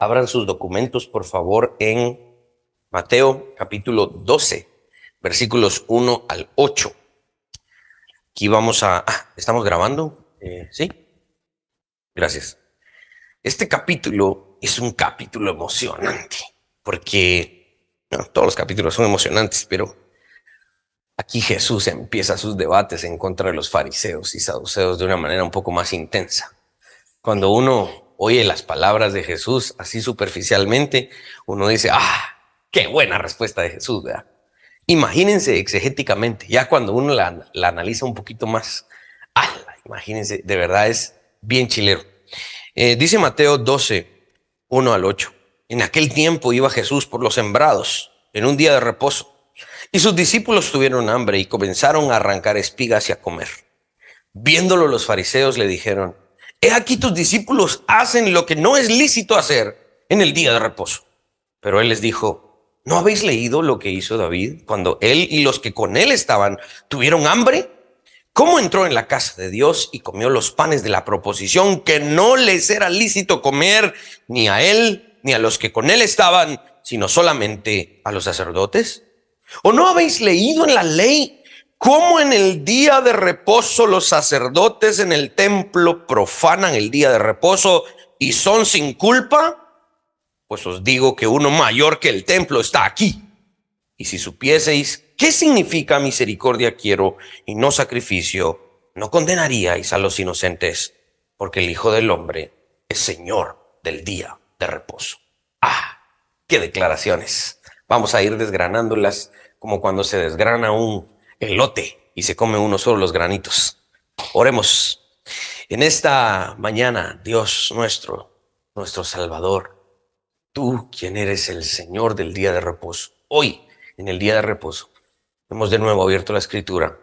Abran sus documentos, por favor, en Mateo capítulo 12, versículos 1 al 8. Aquí vamos a... ¿estamos grabando? ¿Sí? Gracias. Este capítulo es un capítulo emocionante, porque todos los capítulos son emocionantes, pero aquí Jesús empieza sus debates en contra de los fariseos y saduceos de una manera un poco más intensa. Cuando uno oye las palabras de Jesús así superficialmente, uno dice, qué buena respuesta de Jesús, ¿verdad? Imagínense exegéticamente, ya cuando uno la analiza un poquito más, imagínense, de verdad es bien chilero. Dice Mateo 12, 1 al 8. En aquel tiempo iba Jesús por los sembrados, en un día de reposo, y sus discípulos tuvieron hambre y comenzaron a arrancar espigas y a comer. Viéndolo los fariseos le dijeron, he aquí tus discípulos hacen lo que no es lícito hacer en el día de reposo. Pero él les dijo, ¿no habéis leído lo que hizo David cuando él y los que con él estaban tuvieron hambre? ¿Cómo entró en la casa de Dios y comió los panes de la proposición que no les era lícito comer ni a él ni a los que con él estaban, sino solamente a los sacerdotes? ¿O no habéis leído en la ley cómo en el día de reposo los sacerdotes en el templo profanan el día de reposo y son sin culpa? Pues os digo que uno mayor que el templo está aquí. Y si supieseis qué significa misericordia quiero y no sacrificio, no condenaríais a los inocentes, porque el Hijo del Hombre es Señor del día de reposo. ¡Qué declaraciones! Vamos a ir desgranándolas como cuando se desgrana un elote y se come uno solo los granitos. Oremos. En esta mañana, Dios nuestro Salvador, tú, quien eres el Señor del día de reposo, hoy, en el día de reposo, hemos de nuevo abierto la Escritura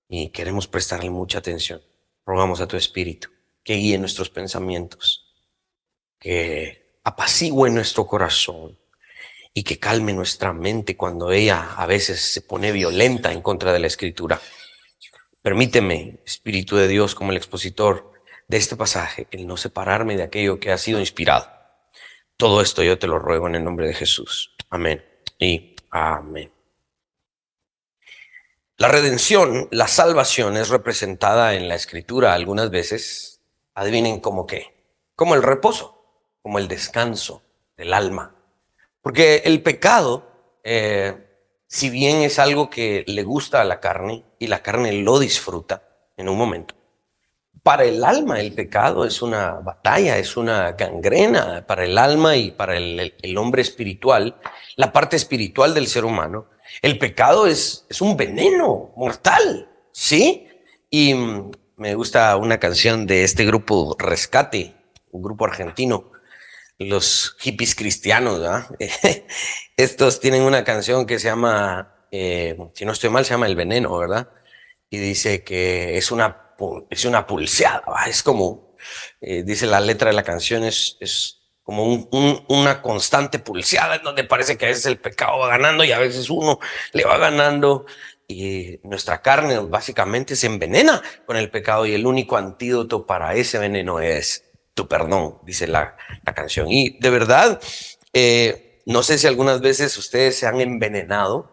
y queremos prestarle mucha atención. Rogamos a tu Espíritu que guíe nuestros pensamientos, que apacigüe nuestro corazón y que calme nuestra mente cuando ella a veces se pone violenta en contra de la Escritura. Permíteme, Espíritu de Dios, como el expositor de este pasaje, el no separarme de aquello que ha sido inspirado. Todo esto yo te lo ruego en el nombre de Jesús. Amén y amén. La redención, la salvación es representada en la Escritura algunas veces, adivinen cómo qué, como el reposo, como el descanso del alma. Porque el pecado, si bien es algo que le gusta a la carne y la carne lo disfruta en un momento, para el alma el pecado es una batalla, es una gangrena para el alma y para el hombre espiritual, la parte espiritual del ser humano. El pecado es un veneno mortal, ¿sí? Y me gusta una canción de este grupo Rescate, un grupo argentino, los hippies cristianos, ¿verdad? Estos tienen una canción que se llama, si no estoy mal, se llama El Veneno, ¿verdad? Y dice que es una pulseada, ¿va? Es como, dice la letra de la canción, es como una constante pulseada en donde parece que a veces el pecado va ganando y a veces uno le va ganando y nuestra carne básicamente se envenena con el pecado y el único antídoto para ese veneno es tu perdón, dice la canción. Y de verdad, no sé si algunas veces ustedes se han envenenado.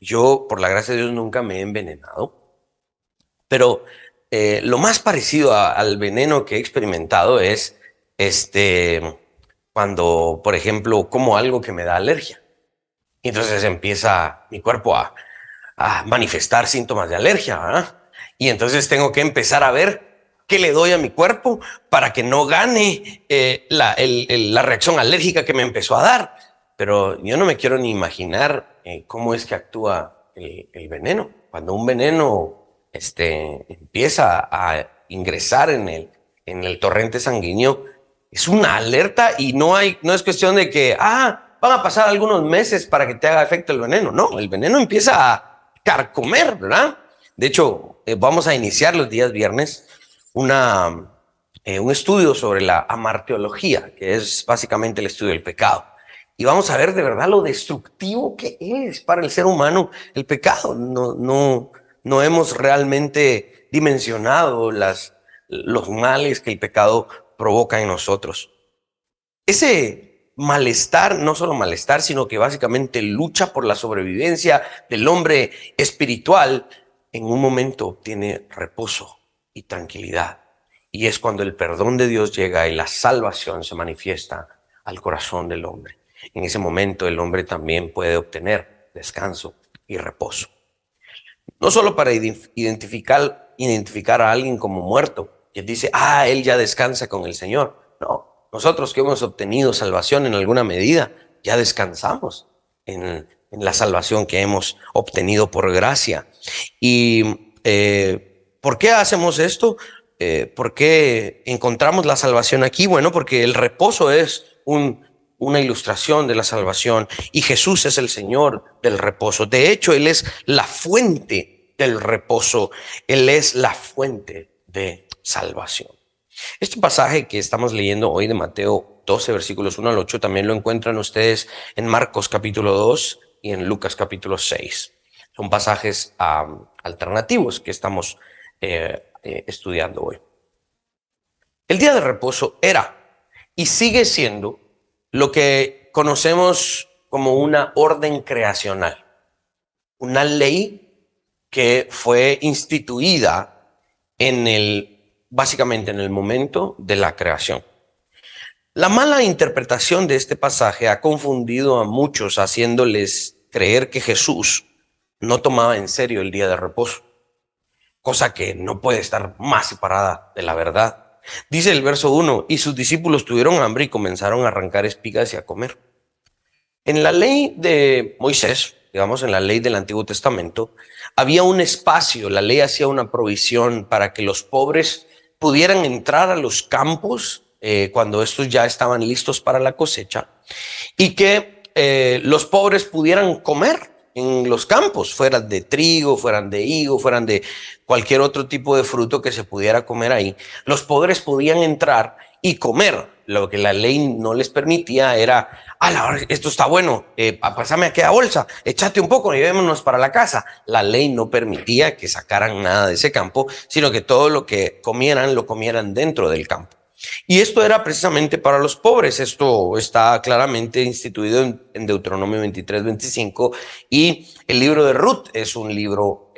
Yo, por la gracia de Dios, nunca me he envenenado. Pero lo más parecido al veneno que he experimentado es cuando, por ejemplo, como algo que me da alergia. Y entonces empieza mi cuerpo a manifestar síntomas de alergia, ¿verdad? Y entonces tengo que empezar a ver qué le doy a mi cuerpo para que no gane la reacción alérgica que me empezó a dar. Pero yo no me quiero ni imaginar cómo es que actúa el veneno. Cuando un veneno empieza a ingresar en el torrente sanguíneo, es una alerta y no es cuestión de que, van a pasar algunos meses para que te haga efecto el veneno. No, el veneno empieza a carcomer, ¿verdad? De hecho, vamos a iniciar los días viernes un estudio sobre la amarteología, que es básicamente el estudio del pecado. Y vamos a ver de verdad lo destructivo que es para el ser humano el pecado. No hemos realmente dimensionado los males que el pecado provoca en nosotros. Ese malestar, no solo malestar, sino que básicamente lucha por la sobrevivencia del hombre espiritual, en un momento obtiene reposo y tranquilidad. Y es cuando el perdón de Dios llega y la salvación se manifiesta al corazón del hombre. En ese momento el hombre también puede obtener descanso y reposo. No solo para identificar a alguien como muerto, que dice, él ya descansa con el Señor. No, nosotros que hemos obtenido salvación en alguna medida, ya descansamos en la salvación que hemos obtenido por gracia. ¿Y por qué hacemos esto? ¿Por qué encontramos la salvación aquí? Bueno, porque el reposo es una ilustración de la salvación y Jesús es el Señor del reposo. De hecho, Él es la fuente del reposo. Él es la fuente de salvación. Este pasaje que estamos leyendo hoy de Mateo 12, versículos 1 al 8, también lo encuentran ustedes en Marcos capítulo 2 y en Lucas capítulo 6. Son pasajes alternativos que estamos estudiando hoy. El día de reposo era y sigue siendo lo que conocemos como una orden creacional, una ley que fue instituida básicamente en el momento de la creación. La mala interpretación de este pasaje ha confundido a muchos, haciéndoles creer que Jesús no tomaba en serio el día de reposo, cosa que no puede estar más separada de la verdad. Dice el verso 1, y sus discípulos tuvieron hambre y comenzaron a arrancar espigas y a comer. En la ley de Moisés, digamos en la ley del Antiguo Testamento, había un espacio, la ley hacía una provisión para que los pobres pudieran entrar a los campos cuando estos ya estaban listos para la cosecha y que los pobres pudieran comer en los campos, fueran de trigo, fueran de higo, fueran de cualquier otro tipo de fruto que se pudiera comer ahí. Los pobres podían entrar y comer. Lo que la ley no les permitía era, esto está bueno, pásame aquella bolsa, échate un poco y llevémonos para la casa. La ley no permitía que sacaran nada de ese campo, sino que todo lo que comieran, lo comieran dentro del campo. Y esto era precisamente para los pobres. Esto está claramente instituido en Deuteronomio 23-25 y el libro de Ruth es un libro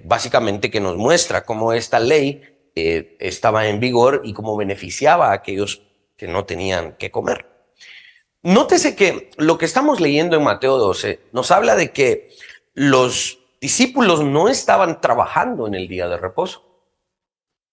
básicamente que nos muestra cómo esta ley estaba en vigor y cómo beneficiaba a aquellos que no tenían que comer. Nótese que lo que estamos leyendo en Mateo 12 nos habla de que los discípulos no estaban trabajando en el día de reposo.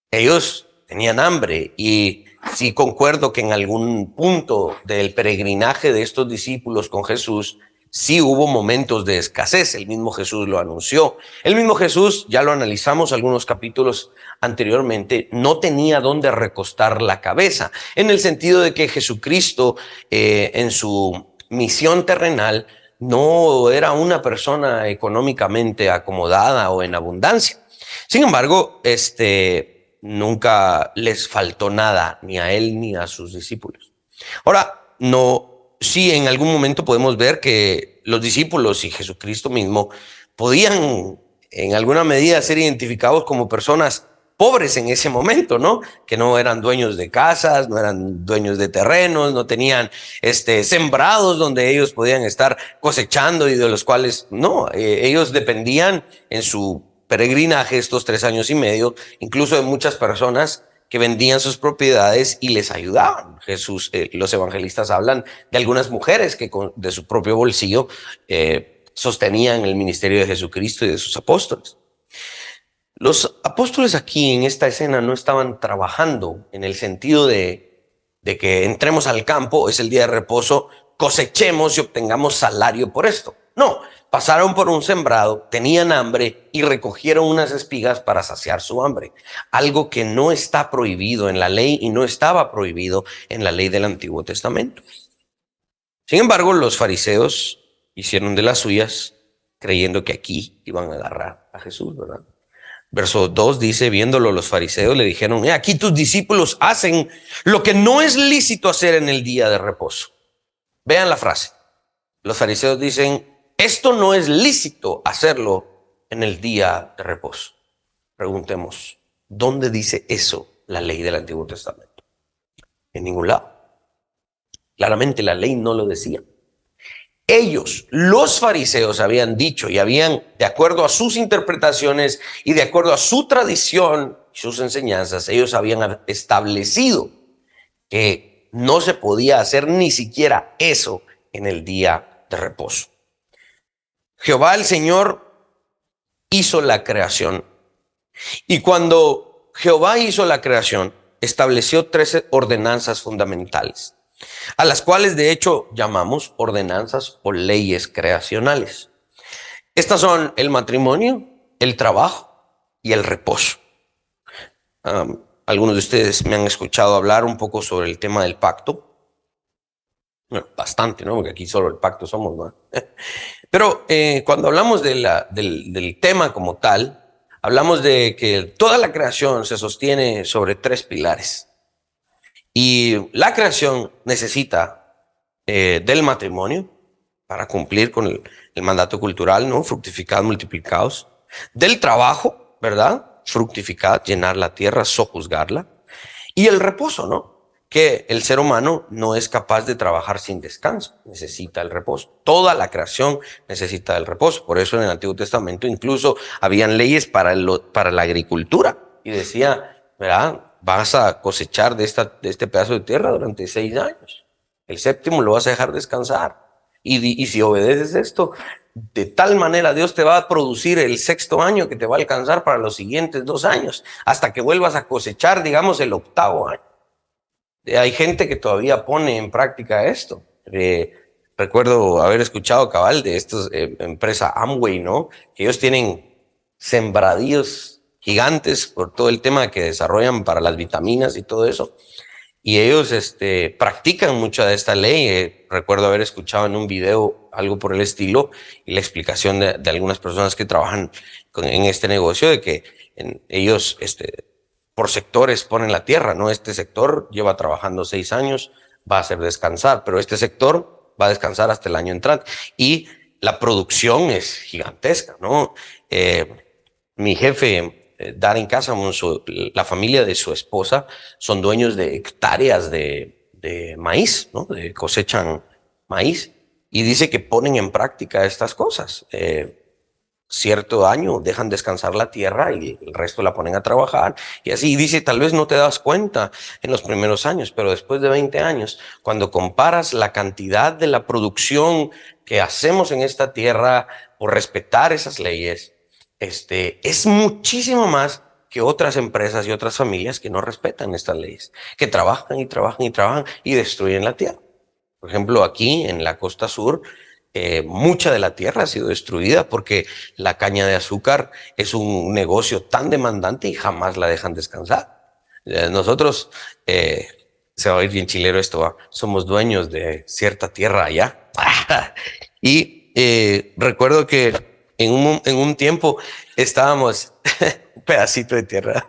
Ellos tenían hambre y sí concuerdo que en algún punto del peregrinaje de estos discípulos con Jesús, sí hubo momentos de escasez. El mismo Jesús lo anunció. El mismo Jesús, ya lo analizamos algunos capítulos anteriormente, no tenía dónde recostar la cabeza, en el sentido de que Jesucristo en su misión terrenal no era una persona económicamente acomodada o en abundancia. Sin embargo, nunca les faltó nada, ni a él ni a sus discípulos. Ahora, sí en algún momento podemos ver que los discípulos y Jesucristo mismo podían en alguna medida ser identificados como personas pobres en ese momento, ¿no? Que no eran dueños de casas, no eran dueños de terrenos, no tenían sembrados donde ellos podían estar cosechando y de los cuales, no, ellos dependían en su peregrinaje estos 3 años y medio, incluso de muchas personas que vendían sus propiedades y les ayudaban. Los evangelistas hablan de algunas mujeres que de su propio bolsillo sostenían el ministerio de Jesucristo y de sus apóstoles. Los apóstoles aquí en esta escena no estaban trabajando en el sentido de que entremos al campo, es el día de reposo, cosechemos y obtengamos salario por esto. No, pasaron por un sembrado, tenían hambre y recogieron unas espigas para saciar su hambre. Algo que no está prohibido en la ley y no estaba prohibido en la ley del Antiguo Testamento. Sin embargo, los fariseos hicieron de las suyas creyendo que aquí iban a agarrar a Jesús, ¿verdad? Verso 2 dice, viéndolo los fariseos le dijeron, aquí tus discípulos hacen lo que no es lícito hacer en el día de reposo. Vean la frase. Los fariseos dicen, esto no es lícito hacerlo en el día de reposo. Preguntemos, ¿dónde dice eso la ley del Antiguo Testamento? En ningún lado. Claramente la ley no lo decía. Ellos, los fariseos, habían dicho y habían, de acuerdo a sus interpretaciones y de acuerdo a su tradición, sus enseñanzas, ellos habían establecido que no se podía hacer ni siquiera eso en el día de reposo. Jehová el Señor hizo la creación, y cuando Jehová hizo la creación, estableció 13 ordenanzas fundamentales, a las cuales de hecho llamamos ordenanzas o leyes creacionales. Estas son el matrimonio, el trabajo y el reposo. Algunos de ustedes me han escuchado hablar un poco sobre el tema del pacto. Bueno, bastante, ¿no? Porque aquí solo el pacto somos, ¿no? Pero cuando hablamos del tema como tal, hablamos de que toda la creación se sostiene sobre 3 pilares. Y la creación necesita del matrimonio para cumplir con el mandato cultural, ¿no? Fructificad, multiplicaos. Del trabajo, ¿verdad? Fructificad, llenar la tierra, sojuzgarla. Y el reposo, ¿no? Que el ser humano no es capaz de trabajar sin descanso, necesita el reposo. Toda la creación necesita el reposo. Por eso en el Antiguo Testamento incluso habían leyes para la agricultura. Y decía, ¿verdad? Vas a cosechar de este pedazo de tierra durante 6 años. El 7º lo vas a dejar descansar. Y si obedeces esto, de tal manera Dios te va a producir el 6º año que te va a alcanzar para los siguientes 2 años, hasta que vuelvas a cosechar, digamos, el 8º año. Hay gente que todavía pone en práctica esto. Recuerdo haber escuchado cabal de esta empresa Amway, ¿no? Que ellos tienen sembradíos gigantes por todo el tema que desarrollan para las vitaminas y todo eso. Y ellos practican mucho de esta ley. Recuerdo haber escuchado en un video algo por el estilo y la explicación de algunas personas que trabajan en este negocio de que ellos por sectores ponen la tierra, ¿no? Este sector lleva trabajando 6 años, va a hacer descansar, pero este sector va a descansar hasta el año entrante. Y la producción es gigantesca, ¿no? Mi jefe, Darren Casamon, la familia de su esposa, son dueños de hectáreas de maíz, ¿no? Cosechan maíz y dice que ponen en práctica estas cosas. Cierto año dejan descansar la tierra y el resto la ponen a trabajar. Y así dice, tal vez no te das cuenta en los primeros años, pero después de 20 años, cuando comparas la cantidad de la producción que hacemos en esta tierra por respetar esas leyes, es muchísimo más que otras empresas y otras familias que no respetan estas leyes, que trabajan y trabajan y trabajan y destruyen la tierra. Por ejemplo, aquí en la costa sur, mucha de la tierra ha sido destruida porque la caña de azúcar es un negocio tan demandante y jamás la dejan descansar. Nosotros, se va a oír bien chilero esto, ¿eh? Somos dueños de cierta tierra allá. Y recuerdo que en un tiempo estábamos, un pedacito de tierra,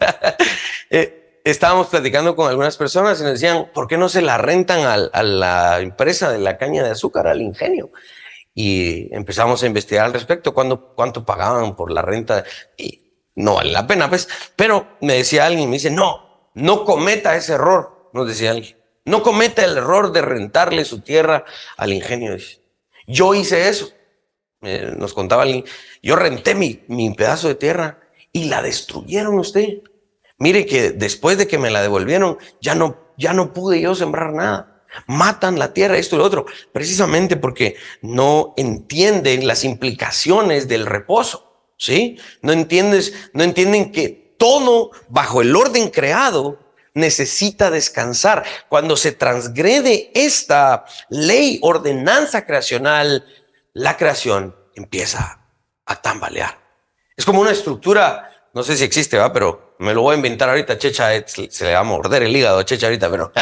estábamos platicando con algunas personas y nos decían, ¿por qué no se la rentan a la empresa de la caña de azúcar, al ingenio? Y empezamos a investigar al respecto, cuánto pagaban por la renta, y no vale la pena, pues. Pero me decía alguien, me dice, no cometa ese error, nos decía alguien, no cometa el error de rentarle su tierra al ingenio. Yo hice eso, nos contaba alguien, yo renté mi pedazo de tierra y la destruyeron usted. Mire que después de que me la devolvieron, ya no pude yo sembrar nada. Matan la tierra, esto y lo otro, precisamente porque no entienden las implicaciones del reposo, ¿sí? No entienden que todo bajo el orden creado necesita descansar. Cuando se transgrede esta ley, ordenanza creacional, la creación empieza a tambalear. Es como una estructura, no sé si existe, ¿va? Pero me lo voy a inventar ahorita, Checha, se le va a morder el hígado a Checha ahorita, pero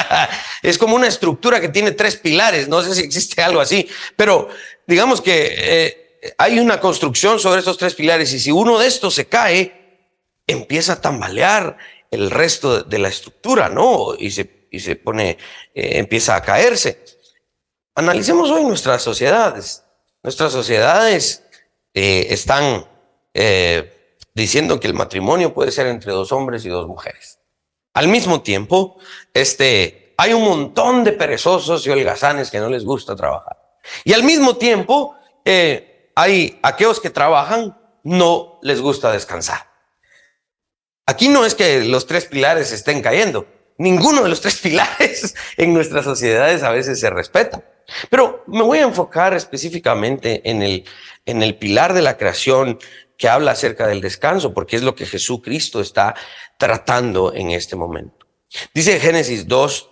es como una estructura que tiene 3 pilares, no sé si existe algo así, pero digamos que hay una construcción sobre esos 3 pilares y si uno de estos se cae, empieza a tambalear el resto de la estructura, ¿no? Y se pone, empieza a caerse. Analicemos hoy nuestras sociedades. Nuestras sociedades están diciendo que el matrimonio puede ser entre 2 hombres y 2 mujeres. Al mismo tiempo, hay un montón de perezosos y holgazanes que no les gusta trabajar. Y al mismo tiempo, hay aquellos que trabajan, no les gusta descansar. Aquí no es que los tres pilares estén cayendo. Ninguno de los tres pilares en nuestras sociedades a veces se respeta. Pero me voy a enfocar específicamente en el pilar de la creación que habla acerca del descanso, porque es lo que Jesucristo está tratando en este momento. Dice Génesis 2,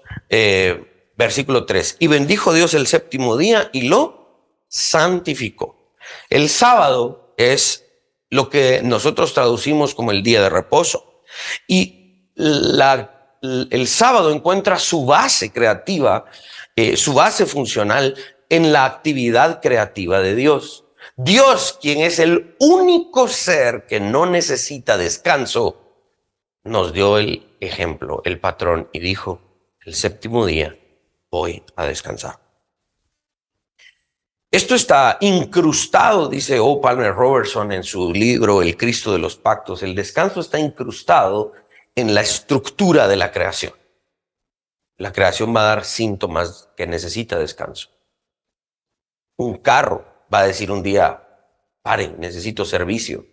versículo 3, y bendijo Dios el séptimo día y lo santificó. El sábado es lo que nosotros traducimos como el día de reposo. Y el sábado encuentra su base creativa, su base funcional en la actividad creativa de Dios. Dios, quien es el único ser que no necesita descanso, nos dio el ejemplo, el patrón, y dijo, el séptimo día voy a descansar. Esto está incrustado, dice O. Palmer Robertson en su libro El Cristo de los Pactos. El descanso está incrustado en la estructura de la creación. La creación va a dar síntomas que necesita descanso. Un carro va a decir un día, paren, necesito servicio.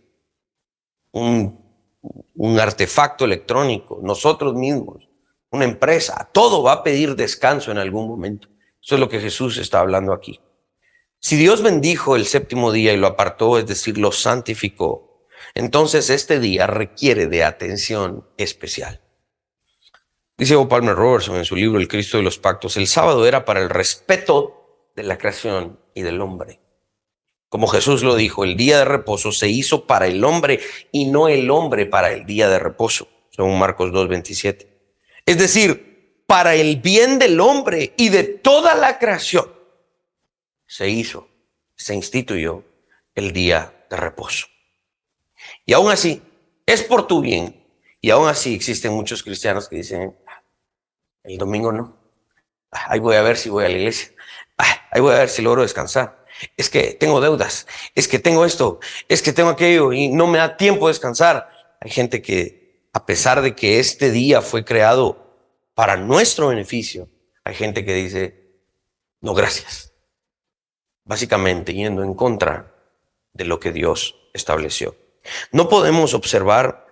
Un artefacto electrónico, nosotros mismos, una empresa, todo va a pedir descanso en algún momento. Eso es lo que Jesús está hablando aquí. Si Dios bendijo el séptimo día y lo apartó, es decir, lo santificó, entonces este día requiere de atención especial. Dice O. Palmer Robertson en su libro El Cristo de los Pactos, el sábado era para el respeto de la creación y del hombre. Como Jesús lo dijo, el día de reposo se hizo para el hombre y no el hombre para el día de reposo, según Marcos 2:27. Es decir, para el bien del hombre y de toda la creación se instituyó el día de reposo. Y aún así, es por tu bien. Y aún así existen muchos cristianos que dicen, el domingo no. Ahí voy a ver si voy a la iglesia. Ahí voy a ver si logro descansar. Es que tengo deudas. Es que tengo esto. Es que tengo aquello y no me da tiempo de descansar. Hay gente que, a pesar de que este día fue creado para nuestro beneficio, hay gente que dice, no, gracias. Básicamente yendo en contra de lo que Dios estableció. No podemos observar,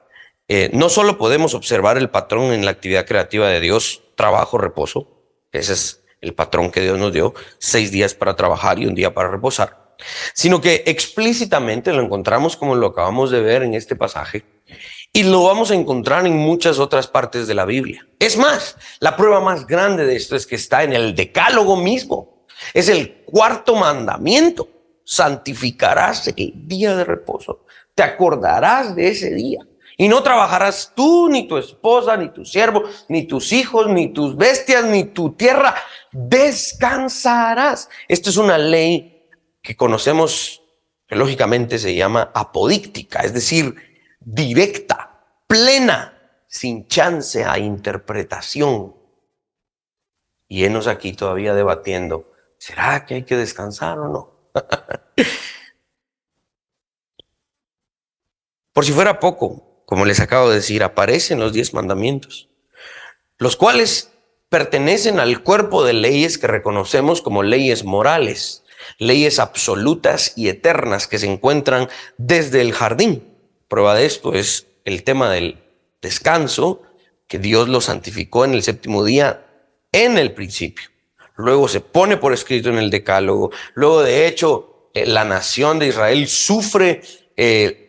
no solo podemos observar el patrón en la actividad creativa de Dios, trabajo, reposo. Ese es el patrón que Dios nos dio, 6 días para trabajar y 1 día para reposar, sino que explícitamente lo encontramos como lo acabamos de ver en este pasaje y lo vamos a encontrar en muchas otras partes de la Biblia. Es más, la prueba más grande de esto es que está en el Decálogo mismo. Es el 4.º mandamiento. Santificarás el día de reposo. Te acordarás de ese día. Y no trabajarás tú, ni tu esposa, ni tu siervo, ni tus hijos, ni tus bestias, ni tu tierra. Descansarás. Esta es una ley que conocemos, que lógicamente se llama apodíctica, es decir, directa, plena, sin chance a interpretación. Y enos aquí todavía debatiendo, ¿será que hay que descansar o no? Por si fuera poco, como les acabo de decir, aparecen los 10 mandamientos, los cuales pertenecen al cuerpo de leyes que reconocemos como leyes morales, leyes absolutas y eternas que se encuentran desde el jardín. Prueba de esto es el tema del descanso, que Dios lo santificó en el 7º día en el principio. Luego se pone por escrito en el Decálogo. Luego, de hecho, la nación de Israel sufre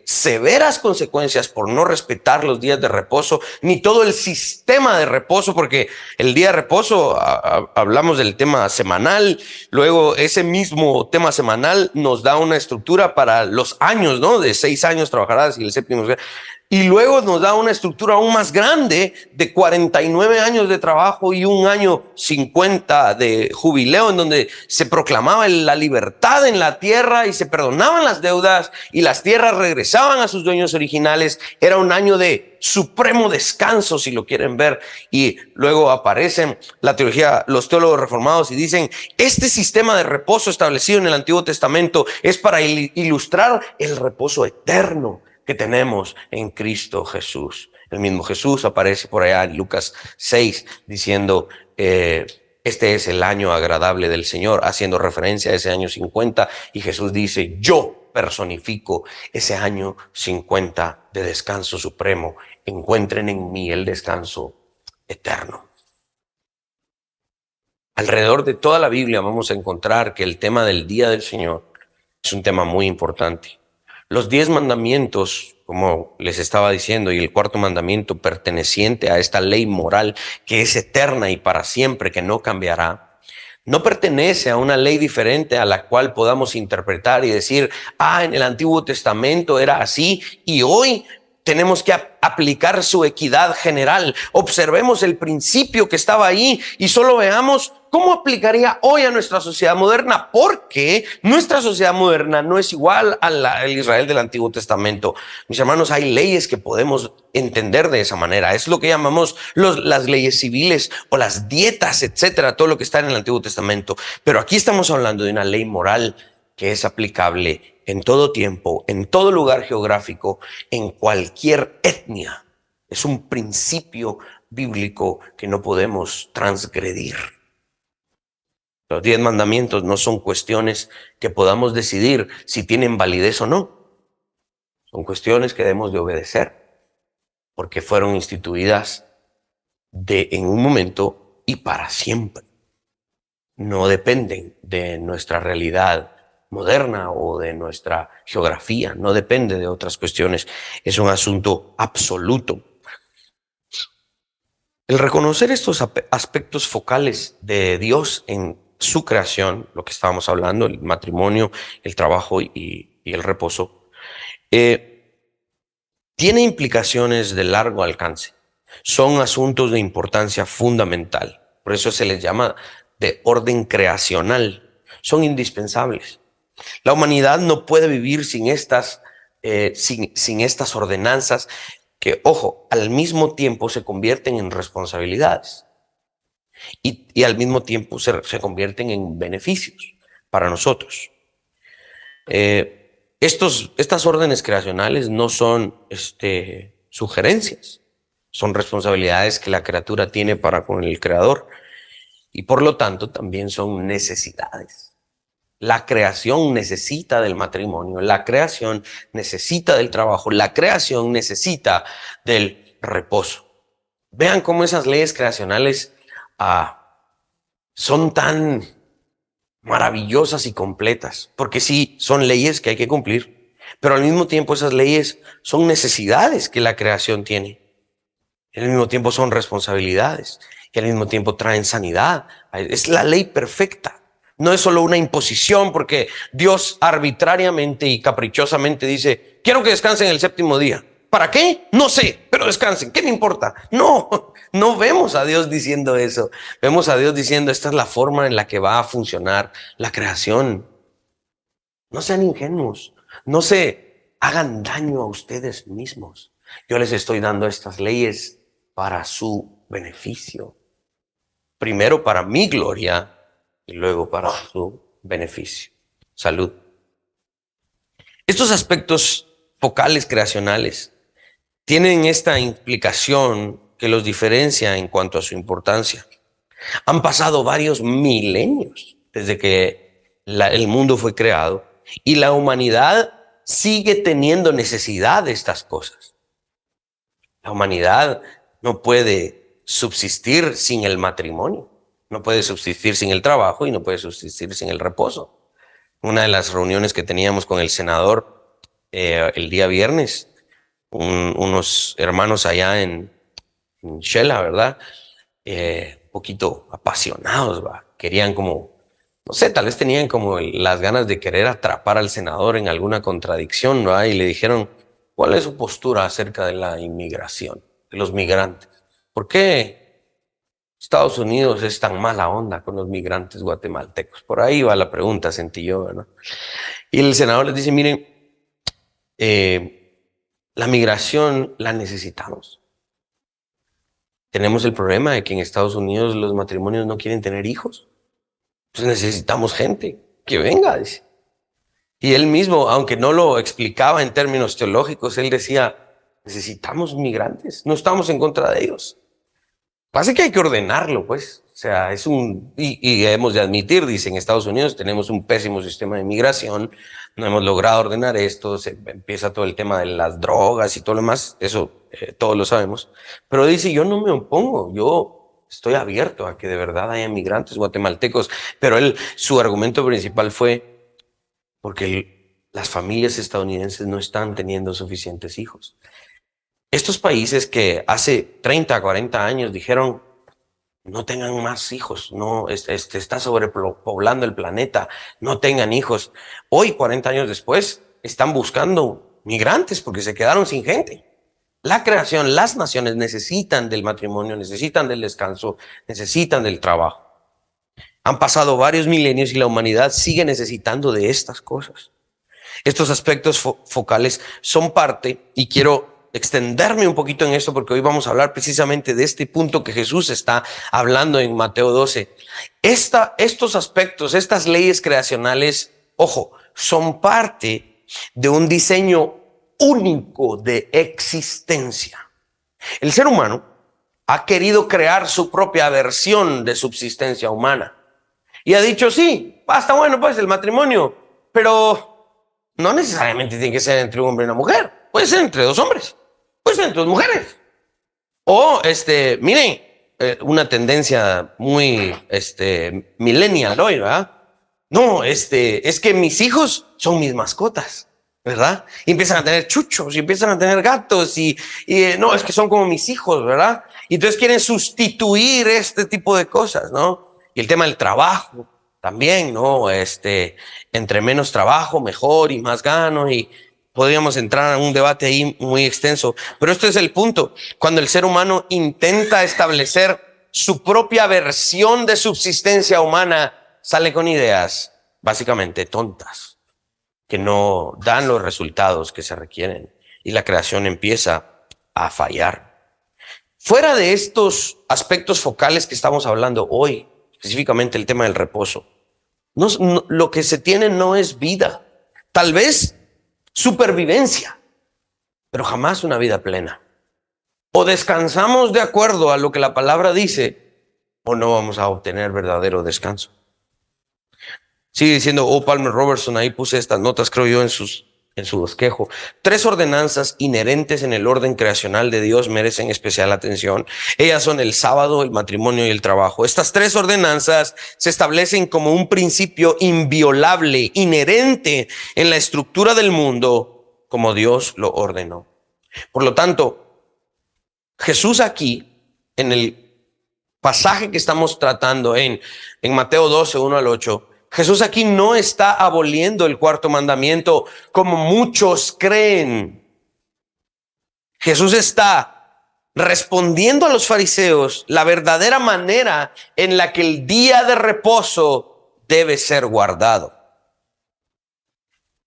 severas consecuencias por no respetar los días de reposo, ni todo el sistema de reposo, porque el día de reposo, hablamos del tema semanal, luego ese mismo tema semanal nos da una estructura para los años, ¿no? De 6 años trabajarás y el 7º. Y luego nos da una estructura aún más grande de 49 años de trabajo y 1 año 50 de jubileo, en donde se proclamaba la libertad en la tierra y se perdonaban las deudas y las tierras regresaban a sus dueños originales. Era un año de supremo descanso, si lo quieren ver. Y luego aparecen la teología, los teólogos reformados, y dicen, este sistema de reposo establecido en el Antiguo Testamento es para ilustrar el reposo eterno que tenemos en Cristo Jesús. El mismo Jesús aparece por allá en Lucas 6 diciendo, este es el año agradable del Señor, haciendo referencia a ese año 50. Y Jesús dice, yo personifico ese año 50 de descanso supremo. Encuentren en mí el descanso eterno. Alrededor de toda la Biblia vamos a encontrar que el tema del día del Señor es un tema muy importante. Los 10 mandamientos, como les estaba diciendo, y el cuarto mandamiento perteneciente a esta ley moral que es eterna y para siempre, que no cambiará, no pertenece a una ley diferente a la cual podamos interpretar y decir, en el Antiguo Testamento era así y hoy tenemos que aplicar su equidad general. Observemos el principio que estaba ahí y solo veamos cómo aplicaría hoy a nuestra sociedad moderna, porque nuestra sociedad moderna no es igual al Israel del Antiguo Testamento. Mis hermanos, hay leyes que podemos entender de esa manera. Es lo que llamamos las leyes civiles o las dietas, etcétera, todo lo que está en el Antiguo Testamento. Pero aquí estamos hablando de una ley moral que es aplicable en todo tiempo, en todo lugar geográfico, en cualquier etnia. Es un principio bíblico que no podemos transgredir. Los 10 mandamientos no son cuestiones que podamos decidir si tienen validez o no. Son cuestiones que debemos de obedecer, porque fueron instituidas en un momento y para siempre. No dependen de nuestra realidad moderna o de nuestra geografía, no depende de otras cuestiones, es un asunto absoluto. El reconocer estos aspectos focales de Dios en su creación, lo que estábamos hablando, el matrimonio, el trabajo y el reposo, tiene implicaciones de largo alcance. Son asuntos de importancia fundamental, por eso se les llama de orden creacional, son indispensables. La humanidad no puede vivir sin estas ordenanzas que, ojo, al mismo tiempo se convierten en responsabilidades y al mismo tiempo se convierten en beneficios para nosotros. Estas órdenes creacionales no son sugerencias, son responsabilidades que la criatura tiene para con el Creador y por lo tanto también son necesidades. La creación necesita del matrimonio, la creación necesita del trabajo, la creación necesita del reposo. Vean cómo esas leyes creacionales son tan maravillosas y completas, porque sí, son leyes que hay que cumplir, pero al mismo tiempo esas leyes son necesidades que la creación tiene. Al mismo tiempo son responsabilidades y al mismo tiempo traen sanidad. Es la ley perfecta. No es solo una imposición porque Dios arbitrariamente y caprichosamente dice, quiero que descansen el séptimo día. ¿Para qué? No sé, pero descansen. ¿Qué me importa? No vemos a Dios diciendo eso. Vemos a Dios diciendo, esta es la forma en la que va a funcionar la creación. No sean ingenuos. No se hagan daño a ustedes mismos. Yo les estoy dando estas leyes para su beneficio. Primero para mi gloria y luego para su beneficio. Salud. Estos aspectos focales creacionales tienen esta implicación que los diferencia en cuanto a su importancia. Han pasado varios milenios desde que el mundo fue creado y la humanidad sigue teniendo necesidad de estas cosas. La humanidad no puede subsistir sin el matrimonio. No puede subsistir sin el trabajo y no puede subsistir sin el reposo. Una de las reuniones que teníamos con el senador el día viernes, unos hermanos allá en Shela, ¿verdad? Un poquito apasionados, ¿va? Querían como, no sé, tal vez tenían como las ganas de querer atrapar al senador en alguna contradicción, ¿va? Y le dijeron, ¿cuál es su postura acerca de la inmigración, de los migrantes? ¿Por qué Estados Unidos es tan mala onda con los migrantes guatemaltecos? Por ahí va la pregunta, sentí yo, ¿verdad? Y el senador les dice, miren, la migración la necesitamos. Tenemos el problema de que en Estados Unidos los matrimonios no quieren tener hijos. Pues necesitamos gente que venga, dice. Y él mismo, aunque no lo explicaba en términos teológicos, él decía, necesitamos migrantes, no estamos en contra de ellos. Pasa que hay que ordenarlo, pues. O sea, y hemos de admitir, dice, en Estados Unidos tenemos un pésimo sistema de migración, no hemos logrado ordenar esto, se empieza todo el tema de las drogas y todo lo demás, eso todos lo sabemos. Pero dice, yo no me opongo, yo estoy abierto a que de verdad haya migrantes guatemaltecos, pero su argumento principal fue porque las familias estadounidenses no están teniendo suficientes hijos. Estos países que hace 30, 40 años dijeron, no tengan más hijos, no, está sobrepoblando el planeta, no tengan hijos. Hoy, 40 años después, están buscando migrantes porque se quedaron sin gente. La creación, las naciones necesitan del matrimonio, necesitan del descanso, necesitan del trabajo. Han pasado varios milenios y la humanidad sigue necesitando de estas cosas. Estos aspectos focales son parte, y quiero extenderme un poquito en esto porque hoy vamos a hablar precisamente de este punto que Jesús está hablando en Mateo 12. Estos aspectos, estas leyes creacionales, ojo, son parte de un diseño único de existencia. El ser humano ha querido crear su propia versión de subsistencia humana y ha dicho, sí, está bueno pues el matrimonio, pero no necesariamente tiene que ser entre un hombre y una mujer. Puede ser entre dos hombres. Puede ser entre dos mujeres. O, miren, una tendencia muy, millennial hoy, ¿verdad? No, es que mis hijos son mis mascotas, ¿verdad? Y empiezan a tener chuchos, y empiezan a tener gatos, y no, es que son como mis hijos, ¿verdad? Y entonces quieren sustituir este tipo de cosas, ¿no? Y el tema del trabajo también, ¿no? Entre menos trabajo, mejor y más gano, y podríamos entrar en un debate ahí muy extenso. Pero este es el punto. Cuando el ser humano intenta establecer su propia versión de subsistencia humana, sale con ideas básicamente tontas, que no dan los resultados que se requieren, y la creación empieza a fallar. Fuera de estos aspectos focales que estamos hablando hoy, específicamente el tema del reposo, lo que se tiene no es vida, tal vez supervivencia, pero jamás una vida plena. O descansamos de acuerdo a lo que la palabra dice, o no vamos a obtener verdadero descanso. Sigue diciendo Palmer Robertson, ahí puse estas notas, creo yo, en su bosquejo. 3 ordenanzas inherentes en el orden creacional de Dios merecen especial atención. Ellas son el sábado, el matrimonio y el trabajo. Estas 3 ordenanzas se establecen como un principio inviolable, inherente en la estructura del mundo, como Dios lo ordenó. Por lo tanto, Jesús aquí, en el pasaje que estamos tratando en Mateo 12, 1 al 8, Jesús aquí no está aboliendo el 4º mandamiento como muchos creen. Jesús está respondiendo a los fariseos la verdadera manera en la que el día de reposo debe ser guardado.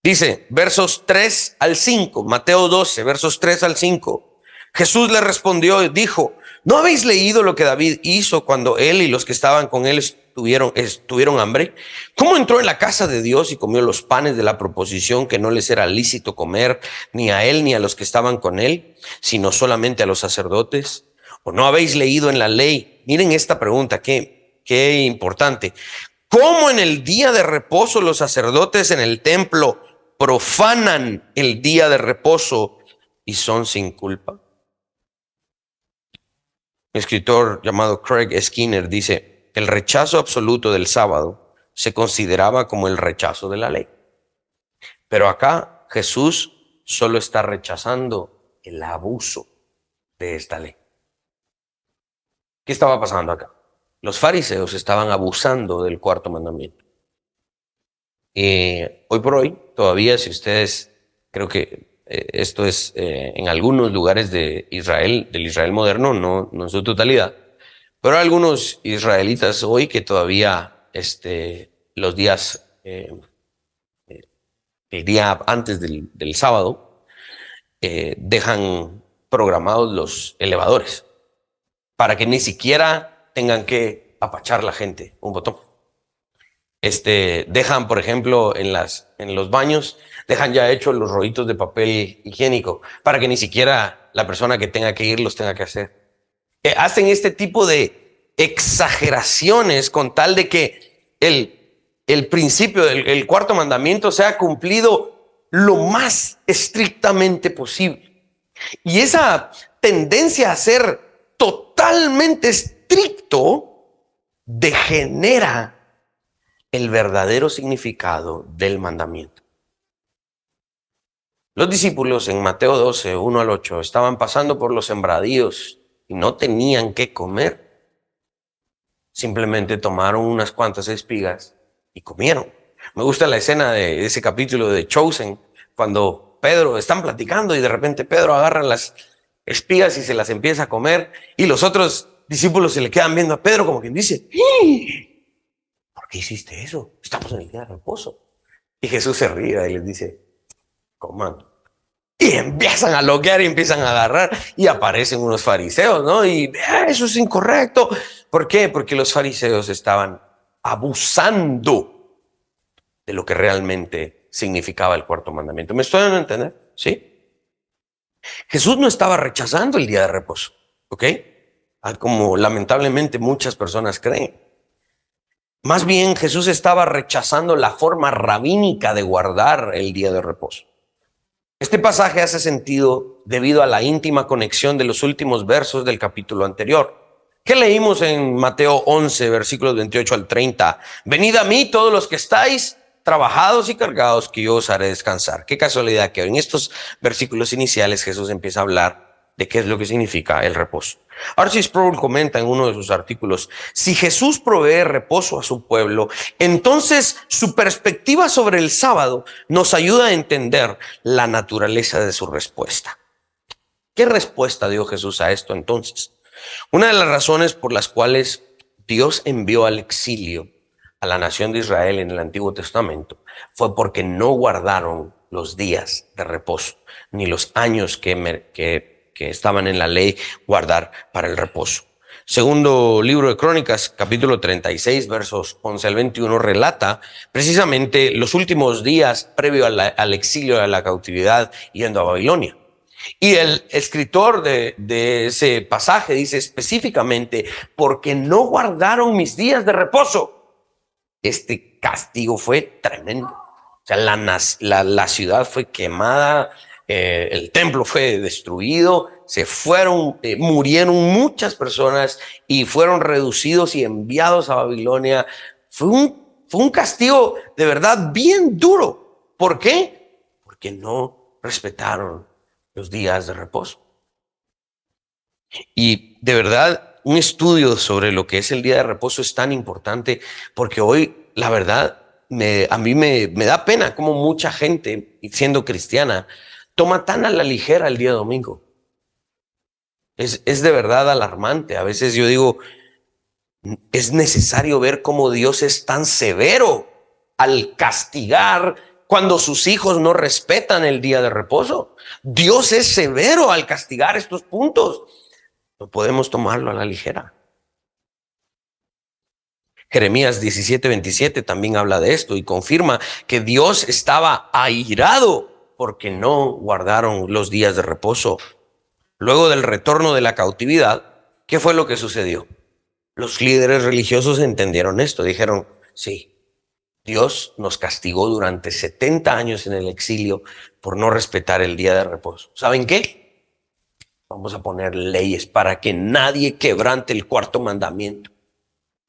Dice, versos 3 al 5, Mateo 12, versos 3 al 5. Jesús le respondió y dijo, ¿no habéis leído lo que David hizo cuando él y los que estaban con él tuvieron hambre? ¿Cómo entró en la casa de Dios y comió los panes de la proposición que no les era lícito comer ni a él ni a los que estaban con él, sino solamente a los sacerdotes? ¿O no habéis leído en la ley? Miren esta pregunta, qué importante. ¿Cómo en el día de reposo los sacerdotes en el templo profanan el día de reposo y son sin culpa? Un escritor llamado Craig Skinner dice, el rechazo absoluto del sábado se consideraba como el rechazo de la ley. Pero acá Jesús solo está rechazando el abuso de esta ley. ¿Qué estaba pasando acá? Los fariseos estaban abusando del 4º mandamiento. Hoy por hoy, todavía, si ustedes, creo que esto es en algunos lugares de Israel, del Israel moderno, no en su totalidad, pero hay algunos israelitas hoy que todavía los días, el día antes del sábado, dejan programados los elevadores para que ni siquiera tengan que apachar la gente un botón. Dejan, por ejemplo, en los baños, dejan ya hechos los rollitos de papel higiénico para que ni siquiera la persona que tenga que ir los tenga que hacer. Hacen este tipo de exageraciones con tal de que el principio, el cuarto mandamiento sea cumplido lo más estrictamente posible. Y esa tendencia a ser totalmente estricto degenera el verdadero significado del mandamiento. Los discípulos en Mateo 12, 1 al 8, estaban pasando por los sembradíos y no tenían qué comer. Simplemente tomaron unas cuantas espigas y comieron. Me gusta la escena de ese capítulo de Chosen, cuando Pedro están platicando y de repente Pedro agarra las espigas y se las empieza a comer y los otros discípulos se le quedan viendo a Pedro como quien dice, ¿por qué hiciste eso? Estamos en el día de reposo. Y Jesús se ríe y les dice, coman. Y empiezan a loquear y empiezan a agarrar y aparecen unos fariseos, ¿no? Y eso es incorrecto. ¿Por qué? Porque los fariseos estaban abusando de lo que realmente significaba el cuarto mandamiento. ¿Me estoy dando a entender? ¿Sí? Jesús no estaba rechazando el día de reposo, ¿ok? Como lamentablemente muchas personas creen. Más bien Jesús estaba rechazando la forma rabínica de guardar el día de reposo. Este pasaje hace sentido debido a la íntima conexión de los últimos versos del capítulo anterior. ¿Qué leímos en Mateo 11, versículos 28 al 30? Venid a mí todos los que estáis trabajados y cargados, que yo os haré descansar. Qué casualidad que en estos versículos iniciales Jesús empieza a hablar de qué es lo que significa el reposo. R.C. Sproul comenta en uno de sus artículos, si Jesús provee reposo a su pueblo, entonces su perspectiva sobre el sábado nos ayuda a entender la naturaleza de su respuesta. ¿Qué respuesta dio Jesús a esto entonces? Una de las razones por las cuales Dios envió al exilio a la nación de Israel en el Antiguo Testamento fue porque no guardaron los días de reposo, ni los años que estaban en la ley guardar para el reposo. Segundo libro de Crónicas, capítulo 36, versos 11 al 21, relata precisamente los últimos días previo al exilio, a la cautividad, yendo a Babilonia. Y el escritor de ese pasaje dice específicamente, porque no guardaron mis días de reposo. Este castigo fue tremendo. O sea, la ciudad fue quemada, el templo fue destruido, murieron muchas personas y fueron reducidos y enviados a Babilonia. Fue un castigo de verdad bien duro. ¿Por qué? Porque no respetaron los días de reposo. Y de verdad, un estudio sobre lo que es el día de reposo es tan importante porque hoy, la verdad, a mí me da pena cómo mucha gente, siendo cristiana, toma tan a la ligera el día domingo. Es de verdad alarmante. A veces yo digo, es necesario ver cómo Dios es tan severo al castigar cuando sus hijos no respetan el día de reposo. Dios es severo al castigar estos puntos. No podemos tomarlo a la ligera. Jeremías 17:27 también habla de esto y confirma que Dios estaba airado porque no guardaron los días de reposo. Luego del retorno de la cautividad, ¿qué fue lo que sucedió? Los líderes religiosos entendieron esto, dijeron, sí, Dios nos castigó durante 70 años en el exilio por no respetar el día de reposo. ¿Saben qué? Vamos a poner leyes para que nadie quebrante el cuarto mandamiento.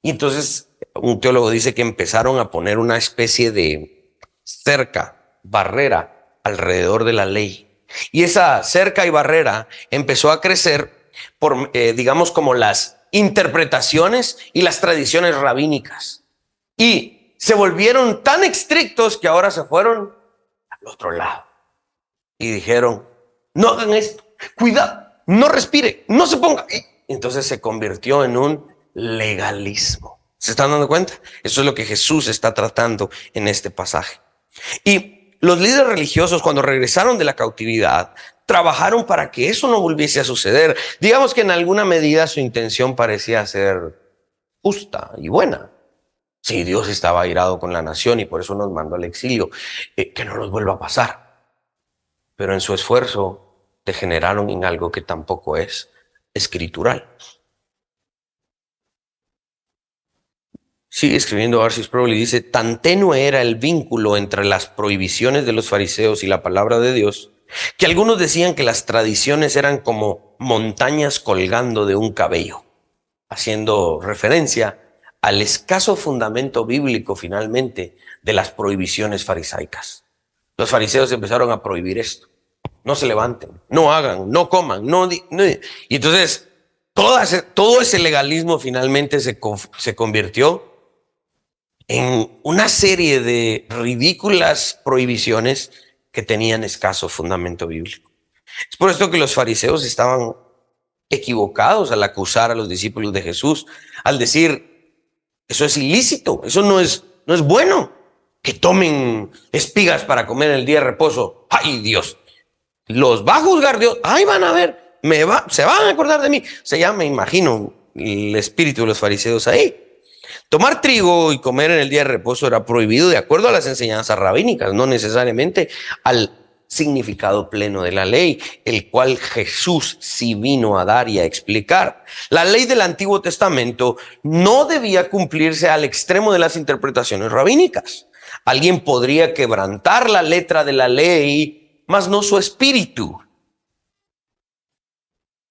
Y entonces un teólogo dice que empezaron a poner una especie de cerca, barrera alrededor de la ley. Y esa cerca y barrera empezó a crecer por, digamos, como las interpretaciones y las tradiciones rabínicas. Y se volvieron tan estrictos que ahora se fueron al otro lado. Y dijeron, no hagan esto, cuidado, no respire, no se ponga. Entonces se convirtió en un legalismo. ¿Se están dando cuenta? Eso es lo que Jesús está tratando en este pasaje. Y los líderes religiosos, cuando regresaron de la cautividad, trabajaron para que eso no volviese a suceder. Digamos que en alguna medida su intención parecía ser justa y buena. Sí, Dios estaba airado con la nación y por eso nos mandó al exilio, que no nos vuelva a pasar. Pero en su esfuerzo degeneraron en algo que tampoco es escritural. Sigue escribiendo R.C. Sproul y dice: tan tenue era el vínculo entre las prohibiciones de los fariseos y la palabra de Dios, que algunos decían que las tradiciones eran como montañas colgando de un cabello, haciendo referencia al escaso fundamento bíblico finalmente de las prohibiciones farisaicas. Los fariseos empezaron a prohibir esto: no se levanten, no hagan, no coman, y entonces todo ese legalismo finalmente se convirtió en una serie de ridículas prohibiciones que tenían escaso fundamento bíblico. Es por esto que los fariseos estaban equivocados al acusar a los discípulos de Jesús, al decir: eso es ilícito, eso no es bueno, que tomen espigas para comer en el día de reposo. ¡Ay, Dios! Los va a juzgar Dios. ¡Ay, van a ver! Se van a acordar de mí. O sea, ya me imagino el espíritu de los fariseos ahí. Tomar trigo y comer en el día de reposo era prohibido de acuerdo a las enseñanzas rabínicas, no necesariamente al significado pleno de la ley, el cual Jesús sí vino a dar y a explicar. La ley del Antiguo Testamento no debía cumplirse al extremo de las interpretaciones rabínicas. Alguien podría quebrantar la letra de la ley, mas no su espíritu.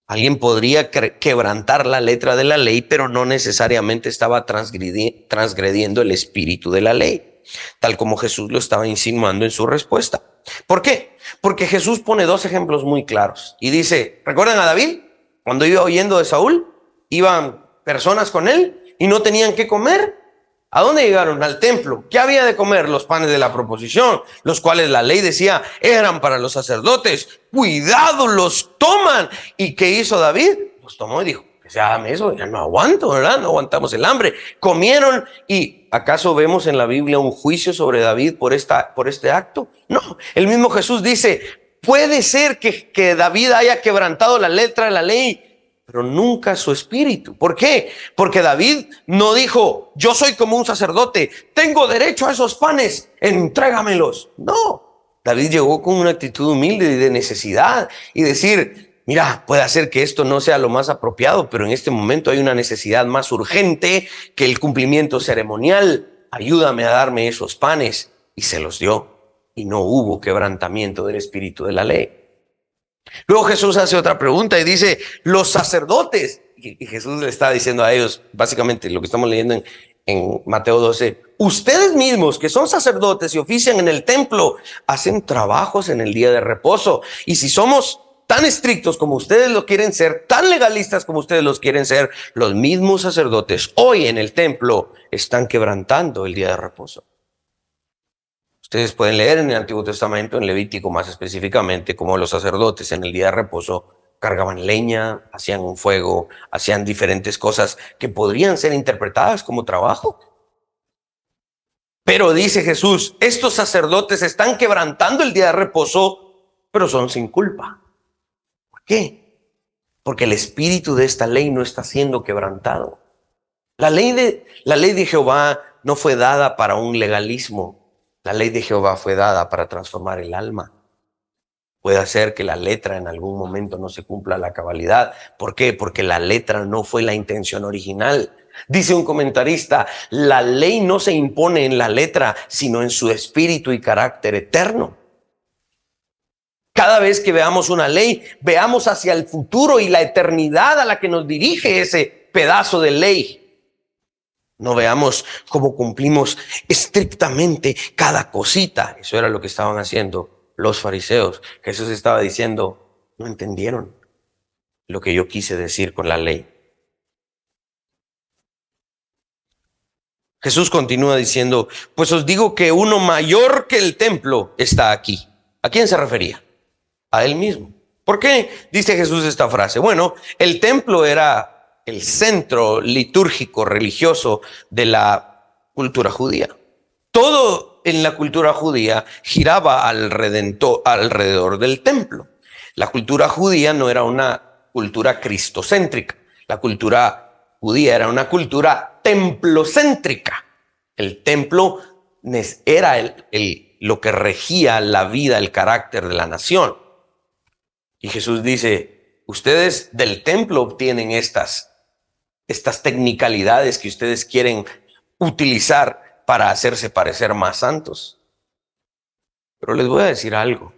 Alguien podría quebrantar la letra de la ley, pero no necesariamente estaba transgrediendo el espíritu de la ley, tal como Jesús lo estaba insinuando en su respuesta. ¿Por qué? Porque Jesús pone dos ejemplos muy claros y dice: ¿recuerdan a David? Cuando iba huyendo de Saúl, iban personas con él y no tenían qué comer. ¿A dónde llegaron? Al templo. ¿Qué había de comer? Los panes de la proposición, los cuales la ley decía eran para los sacerdotes. ¡Cuidado, los toman! ¿Y qué hizo David? Los tomó y dijo: que se haga eso, ya no aguanto, ¿verdad? No aguantamos el hambre. Comieron. ¿Y acaso vemos en la Biblia un juicio sobre David por este acto? No. El mismo Jesús dice: puede ser que David haya quebrantado la letra de la ley, pero nunca su espíritu. ¿Por qué? Porque David no dijo: yo soy como un sacerdote, tengo derecho a esos panes, entrégamelos. No, David llegó con una actitud humilde y de necesidad y decir: mira, puede ser que esto no sea lo más apropiado, pero en este momento hay una necesidad más urgente que el cumplimiento ceremonial. Ayúdame a darme esos panes. Y se los dio, y no hubo quebrantamiento del espíritu de la ley. Luego Jesús hace otra pregunta y dice: los sacerdotes, y Jesús le está diciendo a ellos, básicamente lo que estamos leyendo en Mateo 12, ustedes mismos que son sacerdotes y ofician en el templo, hacen trabajos en el día de reposo. Y si somos tan estrictos como ustedes lo quieren ser, tan legalistas como ustedes los quieren ser, los mismos sacerdotes hoy en el templo están quebrantando el día de reposo. Ustedes pueden leer en el Antiguo Testamento, en Levítico más específicamente, cómo los sacerdotes en el día de reposo cargaban leña, hacían un fuego, hacían diferentes cosas que podrían ser interpretadas como trabajo. Pero dice Jesús: estos sacerdotes están quebrantando el día de reposo, pero son sin culpa. ¿Por qué? Porque el espíritu de esta ley no está siendo quebrantado. La ley de Jehová no fue dada para un legalismo. La ley de Jehová fue dada para transformar el alma. Puede ser que la letra en algún momento no se cumpla a la cabalidad. ¿Por qué? Porque la letra no fue la intención original. Dice un comentarista: la ley no se impone en la letra, sino en su espíritu y carácter eterno. Cada vez que veamos una ley, veamos hacia el futuro y la eternidad a la que nos dirige ese pedazo de ley. No veamos cómo cumplimos estrictamente cada cosita. Eso era lo que estaban haciendo los fariseos. Jesús estaba diciendo: no entendieron lo que yo quise decir con la ley. Jesús continúa diciendo: pues os digo que uno mayor que el templo está aquí. ¿A quién se refería? A él mismo. ¿Por qué dice Jesús esta frase? Bueno, el templo era el centro litúrgico religioso de la cultura judía. Todo en la cultura judía giraba alrededor del templo. La cultura judía no era una cultura cristocéntrica. La cultura judía era una cultura templocéntrica. El templo era lo que regía la vida, el carácter de la nación. Y Jesús dice, ustedes del templo obtienen estas tecnicalidades que ustedes quieren utilizar para hacerse parecer más santos. Pero les voy a decir algo.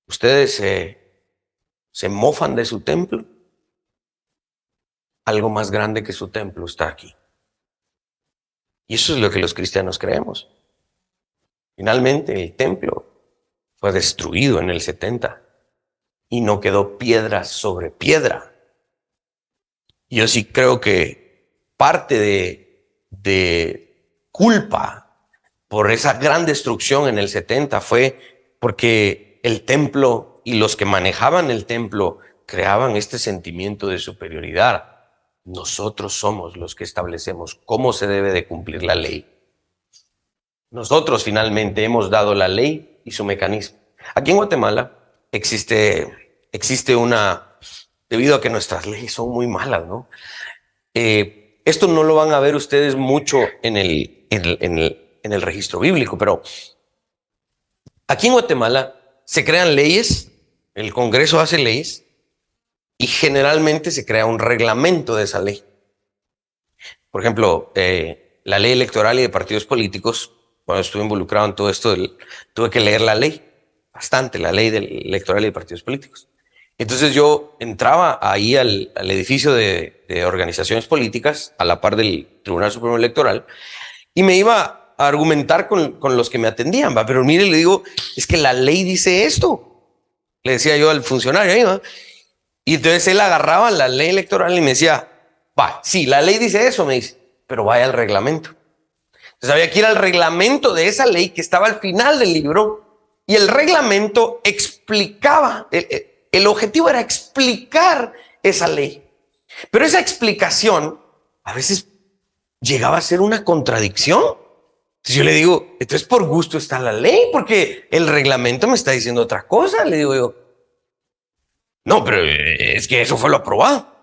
Ustedes se mofan de su templo. Algo más grande que su templo está aquí. Y eso es lo que los cristianos creemos. Finalmente el templo fue destruido en el 70 y no quedó piedra sobre piedra. Yo sí creo que parte de culpa por esa gran destrucción en el 70 fue porque el templo y los que manejaban el templo creaban este sentimiento de superioridad. Nosotros somos los que establecemos cómo se debe de cumplir la ley. Nosotros finalmente hemos dado la ley y su mecanismo. Aquí en Guatemala existe debido a que nuestras leyes son muy malas, ¿no? Esto no lo van a ver ustedes mucho en el registro bíblico, pero aquí en Guatemala se crean leyes, el Congreso hace leyes y generalmente se crea un reglamento de esa ley. Por ejemplo, la ley electoral y de partidos políticos, cuando estuve involucrado en todo esto, tuve que leer la ley, bastante, la ley electoral y de partidos políticos. Entonces yo entraba ahí al edificio de organizaciones políticas, a la par del Tribunal Supremo Electoral, y me iba a argumentar con los que me atendían, ¿va? Pero mire, le digo, es que la ley dice esto, le decía yo al funcionario ahí, ¿va? Y entonces él agarraba la ley electoral y me decía, va, sí, la ley dice eso, me dice, pero vaya al reglamento. Entonces había que ir al reglamento de esa ley que estaba al final del libro, y el reglamento explicaba, el objetivo era explicar esa ley. Pero esa explicación a veces llegaba a ser una contradicción. Entonces yo le digo, entonces por gusto está la ley, porque el reglamento me está diciendo otra cosa. Le digo yo, no, pero es que eso fue lo aprobado.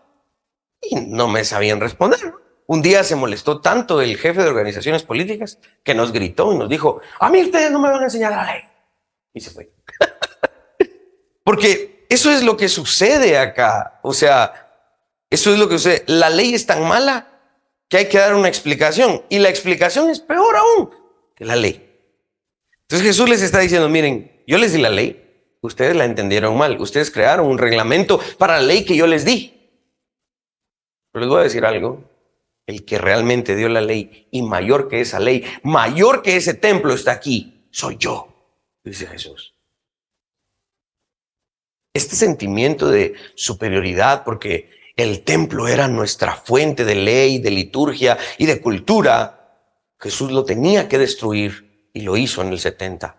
Y no me sabían responder. Un día se molestó tanto el jefe de organizaciones políticas que nos gritó y nos dijo, a mí ustedes no me van a enseñar la ley. Y se fue. Porque eso es lo que sucede acá. O sea, eso es lo que sucede. La ley es tan mala que hay que dar una explicación. Y la explicación es peor aún que la ley. Entonces Jesús les está diciendo, miren, yo les di la ley. Ustedes la entendieron mal. Ustedes crearon un reglamento para la ley que yo les di. Pero les voy a decir algo. El que realmente dio la ley y mayor que esa ley, mayor que ese templo está aquí, soy yo, dice Jesús. Este sentimiento de superioridad, porque el templo era nuestra fuente de ley, de liturgia y de cultura, Jesús lo tenía que destruir y lo hizo en el 70.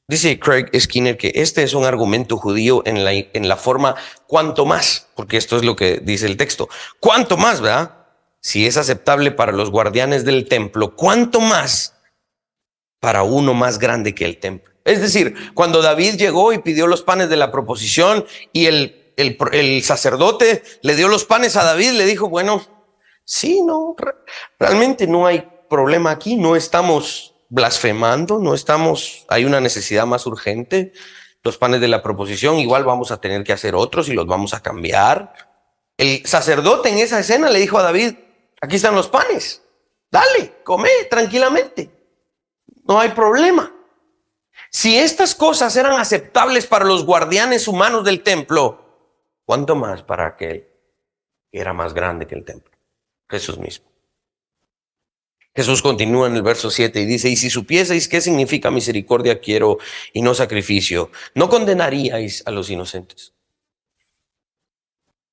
Dice Craig Skinner que este es un argumento judío en la forma cuanto más, porque esto es lo que dice el texto, cuanto más, ¿verdad? Si es aceptable para los guardianes del templo, cuanto más para uno más grande que el templo. Es decir, cuando David llegó y pidió los panes de la proposición y el sacerdote le dio los panes a David, le dijo, bueno, sí, no, realmente no hay problema aquí, no estamos blasfemando, hay una necesidad más urgente. Los panes de la proposición, igual vamos a tener que hacer otros y los vamos a cambiar. El sacerdote en esa escena le dijo a David, aquí están los panes, dale, come tranquilamente, no hay problema. Si estas cosas eran aceptables para los guardianes humanos del templo, ¿cuánto más para aquel que era más grande que el templo? Jesús mismo. Jesús continúa en el verso 7 y dice, y si supieseis qué significa misericordia quiero y no sacrificio, no condenaríais a los inocentes.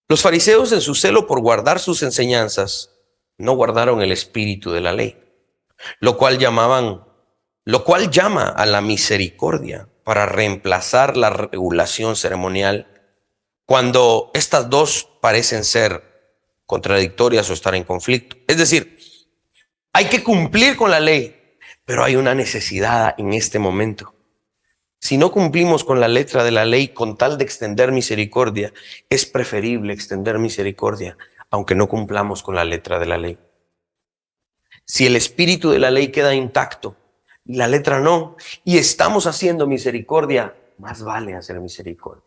Los fariseos, en su celo por guardar sus enseñanzas, no guardaron el espíritu de la ley, lo cual llama a la misericordia para reemplazar la regulación ceremonial cuando estas dos parecen ser contradictorias o estar en conflicto. Es decir, hay que cumplir con la ley, pero hay una necesidad en este momento. Si no cumplimos con la letra de la ley con tal de extender misericordia, es preferible extender misericordia, aunque no cumplamos con la letra de la ley. Si el espíritu de la ley queda intacto, y la letra no, y estamos haciendo misericordia, más vale hacer misericordia.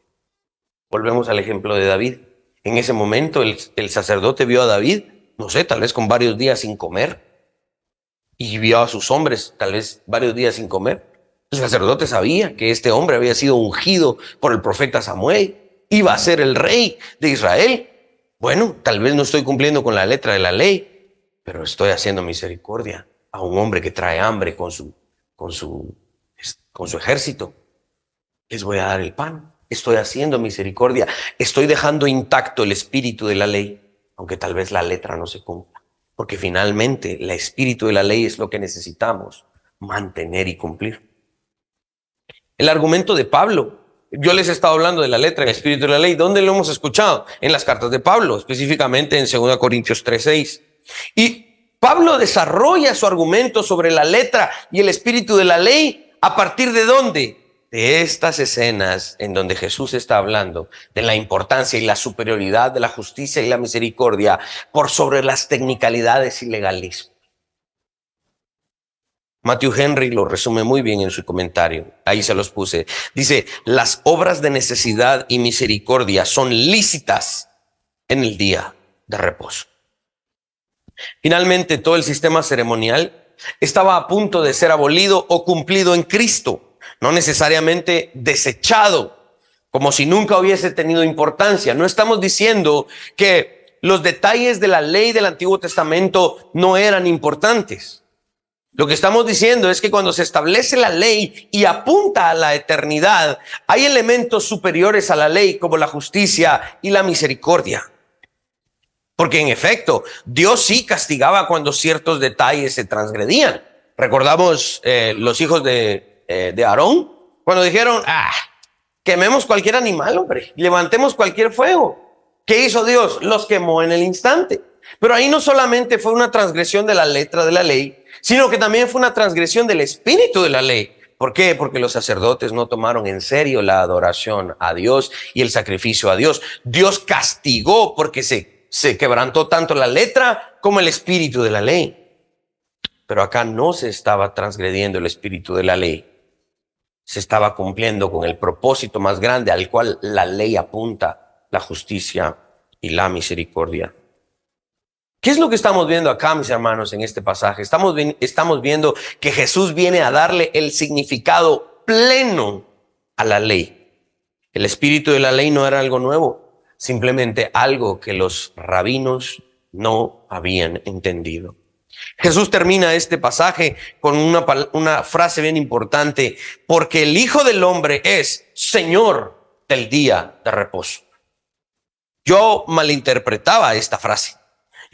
Volvemos al ejemplo de David. En ese momento el sacerdote vio a David, no sé, tal vez con varios días sin comer, y vio a sus hombres tal vez varios días sin comer. El sacerdote sabía que este hombre había sido ungido por el profeta Samuel, iba a ser el rey de Israel. Bueno, tal vez no estoy cumpliendo con la letra de la ley, pero estoy haciendo misericordia a un hombre que trae hambre con su ejército. Les voy a dar el pan. Estoy haciendo misericordia. Estoy dejando intacto el espíritu de la ley, aunque tal vez la letra no se cumpla. Porque finalmente el espíritu de la ley es lo que necesitamos mantener y cumplir. El argumento de Pablo, yo les he estado hablando de la letra, el espíritu de la ley. ¿Dónde lo hemos escuchado? En las cartas de Pablo, específicamente en 2 Corintios 3:6. Y Pablo desarrolla su argumento sobre la letra y el espíritu de la ley a partir de ¿dónde? De estas escenas en donde Jesús está hablando de la importancia y la superioridad de la justicia y la misericordia por sobre las tecnicalidades y legalismo. Matthew Henry lo resume muy bien en su comentario. Ahí se los puse. Dice, las obras de necesidad y misericordia son lícitas en el día de reposo. Finalmente, todo el sistema ceremonial estaba a punto de ser abolido o cumplido en Cristo, no necesariamente desechado, como si nunca hubiese tenido importancia. No estamos diciendo que los detalles de la ley del Antiguo Testamento no eran importantes. Lo que estamos diciendo es que cuando se establece la ley y apunta a la eternidad, hay elementos superiores a la ley como la justicia y la misericordia. Porque en efecto, Dios sí castigaba cuando ciertos detalles se transgredían. Recordamos los hijos de Aarón, cuando dijeron, quememos cualquier animal, hombre, levantemos cualquier fuego. ¿Qué hizo Dios? Los quemó en el instante. Pero ahí no solamente fue una transgresión de la letra de la ley, sino que también fue una transgresión del espíritu de la ley. ¿Por qué? Porque los sacerdotes no tomaron en serio la adoración a Dios y el sacrificio a Dios. Dios castigó porque se quebrantó tanto la letra como el espíritu de la ley. Pero acá no se estaba transgrediendo el espíritu de la ley. Se estaba cumpliendo con el propósito más grande al cual la ley apunta, la justicia y la misericordia. ¿Qué es lo que estamos viendo acá, mis hermanos, en este pasaje? Estamos viendo que Jesús viene a darle el significado pleno a la ley. El espíritu de la ley no era algo nuevo, simplemente algo que los rabinos no habían entendido. Jesús termina este pasaje con una frase bien importante, porque el Hijo del Hombre es Señor del día de reposo. Yo malinterpretaba esta frase.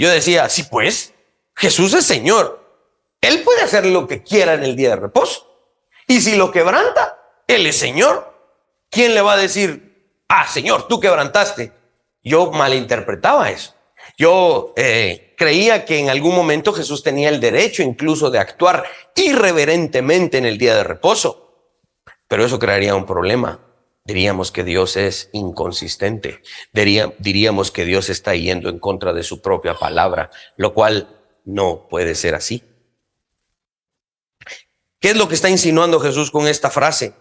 Yo decía, sí pues, Jesús es Señor. Él puede hacer lo que quiera en el día de reposo. Y si lo quebranta, Él es Señor. ¿Quién le va a decir, Señor, tú quebrantaste? Yo malinterpretaba eso. Yo creía que en algún momento Jesús tenía el derecho incluso de actuar irreverentemente en el día de reposo. Pero eso crearía un problema. Diríamos que Dios es inconsistente. Diríamos que Dios está yendo en contra de su propia palabra, lo cual no puede ser así. ¿Qué es lo que está insinuando Jesús con esta frase?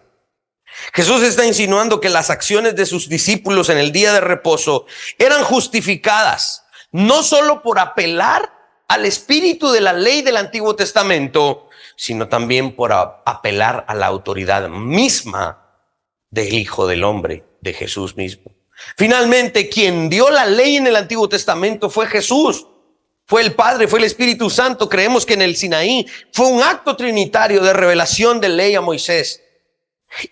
Jesús está insinuando que las acciones de sus discípulos en el día de reposo eran justificadas, no solo por apelar al espíritu de la ley del Antiguo Testamento, sino también por apelar a la autoridad misma del Hijo del Hombre, de Jesús mismo. Finalmente, quien dio la ley en el Antiguo Testamento fue Jesús. Fue el Padre, fue el Espíritu Santo. Creemos que en el Sinaí fue un acto trinitario de revelación de ley a Moisés.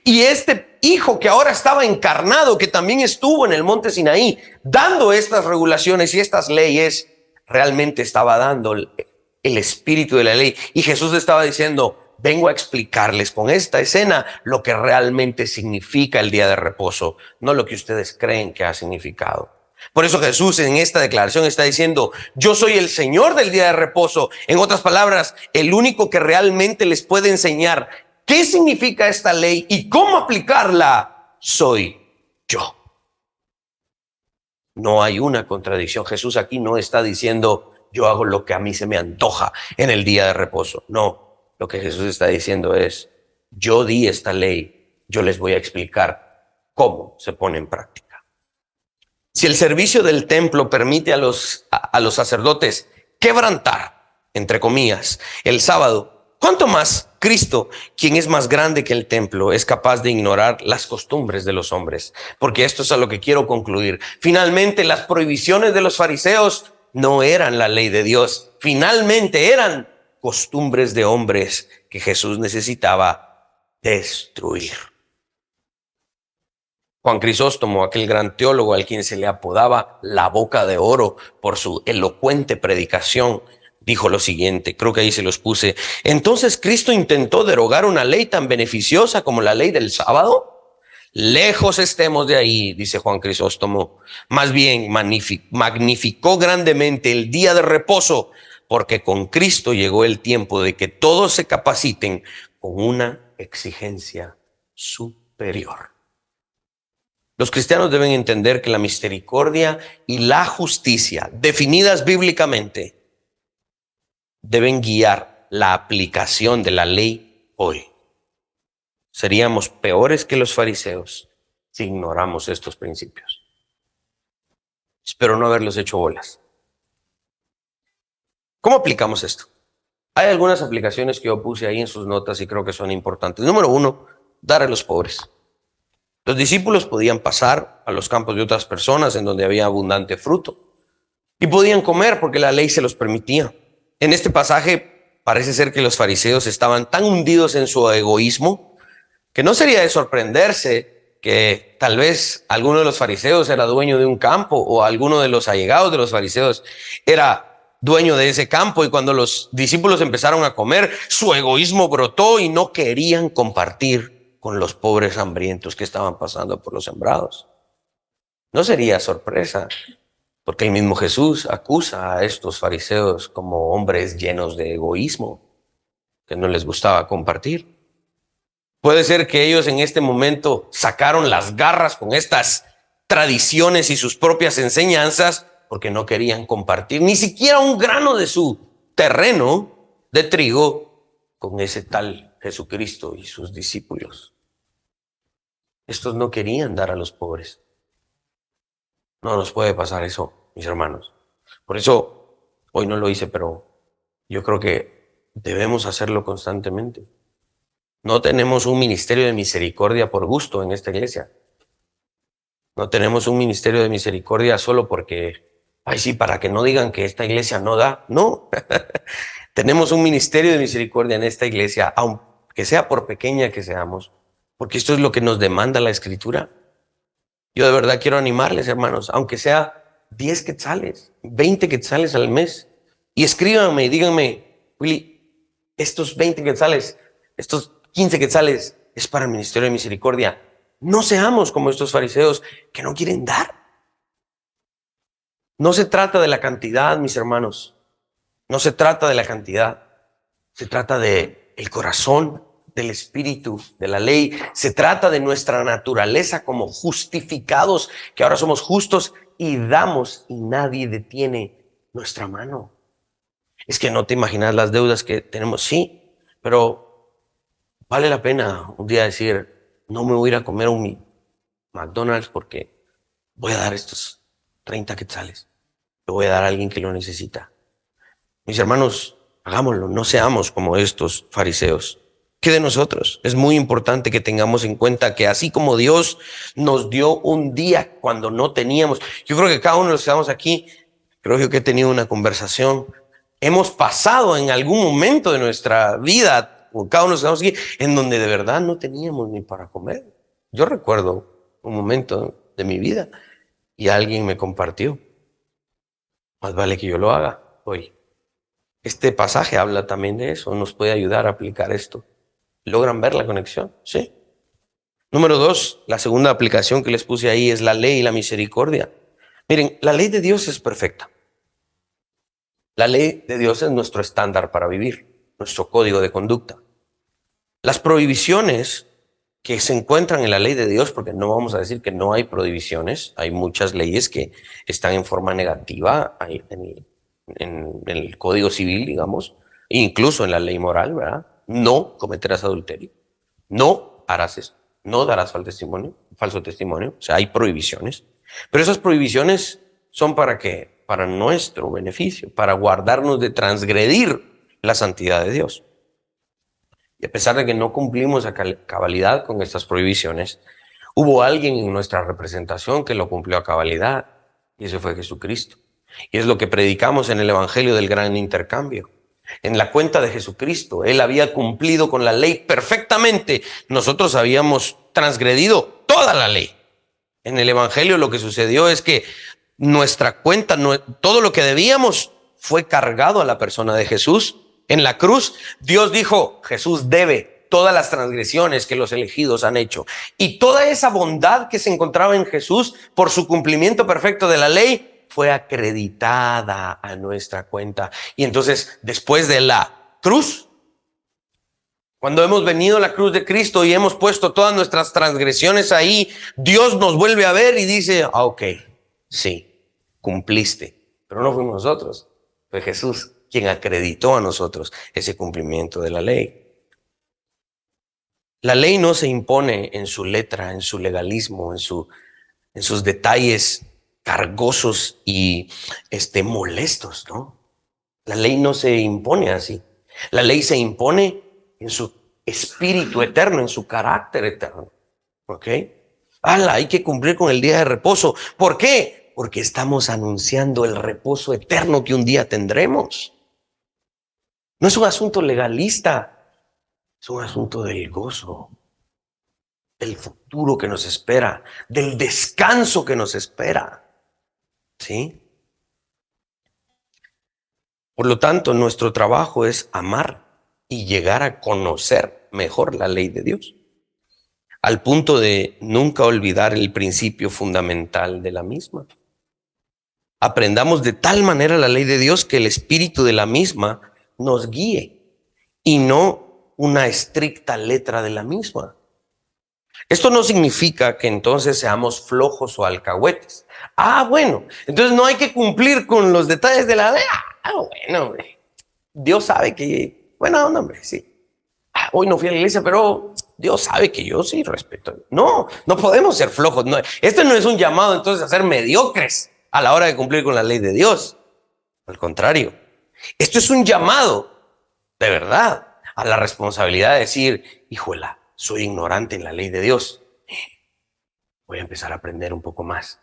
Y este Hijo que ahora estaba encarnado, que también estuvo en el monte Sinaí, dando estas regulaciones y estas leyes, realmente estaba dando el espíritu de la ley. Y Jesús estaba diciendo, vengo a explicarles con esta escena lo que realmente significa el día de reposo, no lo que ustedes creen que ha significado. Por eso Jesús en esta declaración está diciendo, yo soy el Señor del día de reposo. En otras palabras, el único que realmente les puede enseñar qué significa esta ley y cómo aplicarla, soy yo. No hay una contradicción. Jesús aquí no está diciendo, yo hago lo que a mí se me antoja en el día de reposo. No. Lo que Jesús está diciendo es, yo di esta ley, yo les voy a explicar cómo se pone en práctica. Si el servicio del templo permite a los sacerdotes quebrantar, entre comillas, el sábado, ¿cuánto más Cristo, quien es más grande que el templo, es capaz de ignorar las costumbres de los hombres? Porque esto es a lo que quiero concluir. Finalmente, las prohibiciones de los fariseos no eran la ley de Dios. Finalmente eran costumbres de hombres que Jesús necesitaba destruir. Juan Crisóstomo, aquel gran teólogo al quien se le apodaba la boca de oro por su elocuente predicación, dijo lo siguiente, creo que ahí se los puse. Entonces, ¿Cristo intentó derogar una ley tan beneficiosa como la ley del sábado? Lejos estemos de ahí, dice Juan Crisóstomo. Más bien magnificó grandemente el día de reposo, porque con Cristo llegó el tiempo de que todos se capaciten con una exigencia superior. Los cristianos deben entender que la misericordia y la justicia, definidas bíblicamente, deben guiar la aplicación de la ley hoy. Seríamos peores que los fariseos si ignoramos estos principios. Espero no haberlos hecho bolas. ¿Cómo aplicamos esto? Hay algunas aplicaciones que yo puse ahí en sus notas y creo que son importantes. Número 1, dar a los pobres. Los discípulos podían pasar a los campos de otras personas en donde había abundante fruto y podían comer porque la ley se los permitía. En este pasaje parece ser que los fariseos estaban tan hundidos en su egoísmo que no sería de sorprenderse que tal vez alguno de los fariseos era dueño de un campo o alguno de los allegados de los fariseos era dueño de ese campo, y cuando los discípulos empezaron a comer, su egoísmo brotó y no querían compartir con los pobres hambrientos que estaban pasando por los sembrados. No sería sorpresa, porque el mismo Jesús acusa a estos fariseos como hombres llenos de egoísmo, que no les gustaba compartir. Puede ser que ellos en este momento sacaron las garras con estas tradiciones y sus propias enseñanzas porque no querían compartir ni siquiera un grano de su terreno de trigo con ese tal Jesucristo y sus discípulos. Estos no querían dar a los pobres. No nos puede pasar eso, mis hermanos. Por eso, hoy no lo hice, pero yo creo que debemos hacerlo constantemente. No tenemos un ministerio de misericordia por gusto en esta iglesia. No tenemos un ministerio de misericordia solo porque, ay sí, para que no digan que esta iglesia no da. No, tenemos un ministerio de misericordia en esta iglesia, aunque sea por pequeña que seamos, porque esto es lo que nos demanda la Escritura. Yo de verdad quiero animarles, hermanos, aunque sea 10 quetzales, 20 quetzales al mes, y escríbanme y díganme, Willy, estos 20 quetzales, estos 15 quetzales es para el ministerio de misericordia. No seamos como estos fariseos que no quieren dar. No se trata de la cantidad, mis hermanos. No se trata de la cantidad. Se trata de el corazón, del espíritu, de la ley. Se trata de nuestra naturaleza como justificados, que ahora somos justos y damos y nadie detiene nuestra mano. Es que no te imaginas las deudas que tenemos. Sí, pero vale la pena un día decir, no me voy a ir a comer un McDonald's porque voy a dar estos 30 quetzales. Lo voy a dar a alguien que lo necesita. Mis hermanos, hagámoslo, no seamos como estos fariseos. ¿Qué de nosotros? Es muy importante que tengamos en cuenta que así como Dios nos dio un día cuando no teníamos, yo creo que cada uno de los que estamos aquí, creo yo que he tenido una conversación, hemos pasado en algún momento de nuestra vida, cada uno de los que estamos aquí, en donde de verdad no teníamos ni para comer. Yo recuerdo un momento de mi vida y alguien me compartió. Más vale que yo lo haga hoy. Este pasaje habla también de eso, nos puede ayudar a aplicar esto. ¿Logran ver la conexión? Sí. Número 2, la segunda aplicación que les puse ahí es la ley y la misericordia. Miren, la ley de Dios es perfecta. La ley de Dios es nuestro estándar para vivir, nuestro código de conducta. Las prohibiciones que se encuentran en la ley de Dios, porque no vamos a decir que no hay prohibiciones, hay muchas leyes que están en forma negativa en el Código Civil, digamos, incluso en la ley moral, ¿verdad? no cometerás adulterio, no harás esto, no darás falso testimonio. O sea, hay prohibiciones. Pero esas prohibiciones son ¿para qué? Para nuestro beneficio, para guardarnos de transgredir la santidad de Dios. Y a pesar de que no cumplimos a cabalidad con estas prohibiciones, hubo alguien en nuestra representación que lo cumplió a cabalidad, y ese fue Jesucristo. Y es lo que predicamos en el Evangelio del Gran Intercambio. En la cuenta de Jesucristo, Él había cumplido con la ley perfectamente. Nosotros habíamos transgredido toda la ley. En el Evangelio lo que sucedió es que nuestra cuenta, todo lo que debíamos fue cargado a la persona de Jesús. En la cruz, Dios dijo, Jesús debe todas las transgresiones que los elegidos han hecho. Y toda esa bondad que se encontraba en Jesús por su cumplimiento perfecto de la ley fue acreditada a nuestra cuenta. Y entonces, después de la cruz, cuando hemos venido a la cruz de Cristo y hemos puesto todas nuestras transgresiones ahí, Dios nos vuelve a ver y dice, ok, sí, cumpliste. Pero no fuimos nosotros, fue Jesús quien acreditó a nosotros ese cumplimiento de la ley. La ley no se impone en su letra, en su legalismo, en sus detalles cargosos y molestos, ¿no? La ley no se impone así. La ley se impone en su espíritu eterno, en su carácter eterno. ¿Ok? Hay que cumplir con el día de reposo. ¿Por qué? Porque estamos anunciando el reposo eterno que un día tendremos. No es un asunto legalista, es un asunto del gozo, del futuro que nos espera, del descanso que nos espera. ¿Sí? Por lo tanto, nuestro trabajo es amar y llegar a conocer mejor la ley de Dios, al punto de nunca olvidar el principio fundamental de la misma. Aprendamos de tal manera la ley de Dios que el espíritu de la misma nos guíe y no una estricta letra de la misma. Esto no significa que entonces seamos flojos o alcahuetes. Bueno, entonces no hay que cumplir con los detalles de la ley. Bueno, hombre. Dios sabe que, bueno, hombre, sí. Hoy no fui a la iglesia, pero Dios sabe que yo sí respeto. No podemos ser flojos. No. Esto no es un llamado entonces a ser mediocres a la hora de cumplir con la ley de Dios. Al contrario, esto es un llamado, de verdad, a la responsabilidad de decir, híjola, soy ignorante en la ley de Dios. Voy a empezar a aprender un poco más.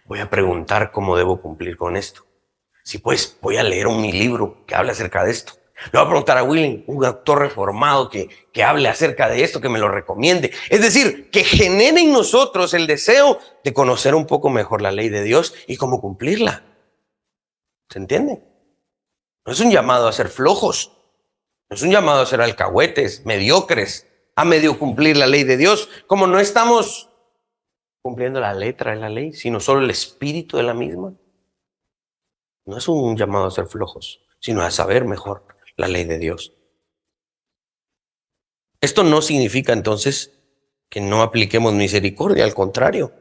Voy a preguntar cómo debo cumplir con esto. Sí, pues voy a leer mi libro que habla acerca de esto. Le voy a preguntar a William, un autor reformado que hable acerca de esto, que me lo recomiende. Es decir, que genere en nosotros el deseo de conocer un poco mejor la ley de Dios y cómo cumplirla. ¿Se entiende? No es un llamado a ser flojos. No es un llamado a ser alcahuetes, mediocres, a medio cumplir la ley de Dios. Como no estamos cumpliendo la letra de la ley, sino solo el espíritu de la misma. No es un llamado a ser flojos, sino a saber mejor la ley de Dios. Esto no significa entonces que no apliquemos misericordia, al contrario.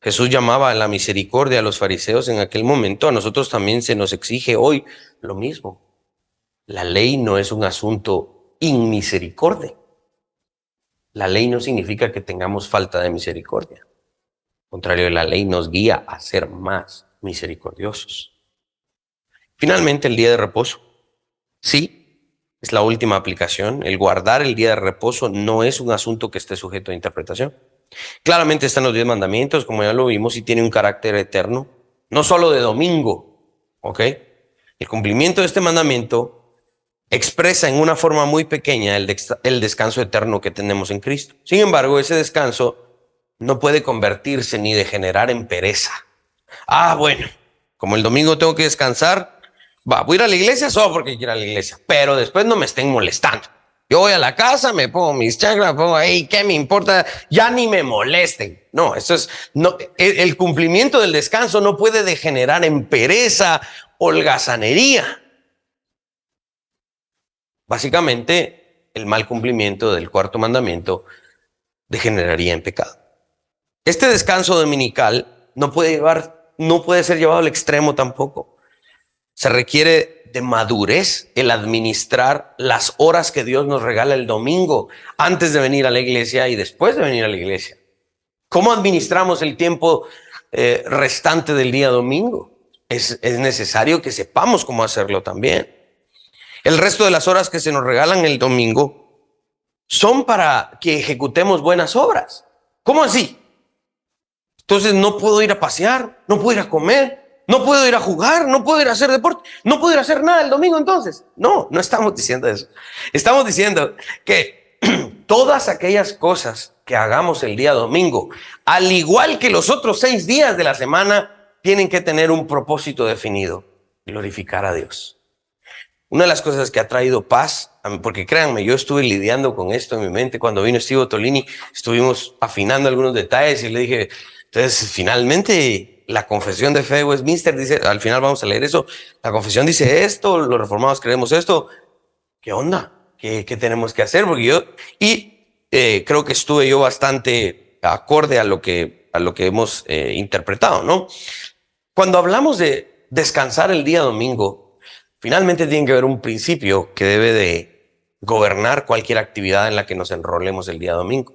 Jesús llamaba a la misericordia a los fariseos en aquel momento, a nosotros también se nos exige hoy lo mismo. La ley no es un asunto inmisericordia. La ley no significa que tengamos falta de misericordia. Al contrario, la ley nos guía a ser más misericordiosos. Finalmente, el día de reposo. Sí, es la última aplicación. El guardar el día de reposo no es un asunto que esté sujeto a interpretación. Claramente están los 10 mandamientos, como ya lo vimos, y tiene un carácter eterno, no solo de domingo, ¿ok? El cumplimiento de este mandamiento expresa en una forma muy pequeña el descanso eterno que tenemos en Cristo. Sin embargo, ese descanso no puede convertirse ni degenerar en pereza. Bueno, como el domingo tengo que descansar, voy a ir a la iglesia solo porque quiero ir a la iglesia, pero después no me estén molestando. Yo voy a la casa, me pongo mis chanclas, me pongo ahí, ¿qué me importa? Ya ni me molesten. No, el cumplimiento del descanso no puede degenerar en pereza, holgazanería. Básicamente, el mal cumplimiento del cuarto mandamiento degeneraría en pecado. Este descanso dominical no puede ser llevado al extremo tampoco. Se requiere de madurez el administrar las horas que Dios nos regala el domingo antes de venir a la iglesia y después de venir a la iglesia. ¿Cómo administramos el tiempo restante del día domingo? Es necesario que sepamos cómo hacerlo también. El resto de las horas que se nos regalan el domingo son para que ejecutemos buenas obras. ¿Cómo así? Entonces no puedo ir a pasear, no puedo ir a comer, no puedo ir a jugar, no puedo ir a hacer deporte, no puedo ir a hacer nada el domingo entonces. No, no estamos diciendo eso. Estamos diciendo que todas aquellas cosas que hagamos el día domingo, al igual que los otros 6 días de la semana, tienen que tener un propósito definido: glorificar a Dios. Una de las cosas que ha traído paz, porque créanme, yo estuve lidiando con esto en mi mente. Cuando vino Steve Ottolini, estuvimos afinando algunos detalles y le dije, entonces finalmente la confesión de fe de Westminster dice, al final vamos a leer eso, la confesión dice esto, los reformados creemos esto. ¿Qué onda? ¿Qué tenemos que hacer? Porque yo, creo que estuve yo bastante acorde a lo que hemos interpretado, ¿no? Cuando hablamos de descansar el día domingo, finalmente tiene que haber un principio que debe de gobernar cualquier actividad en la que nos enrolemos el día domingo.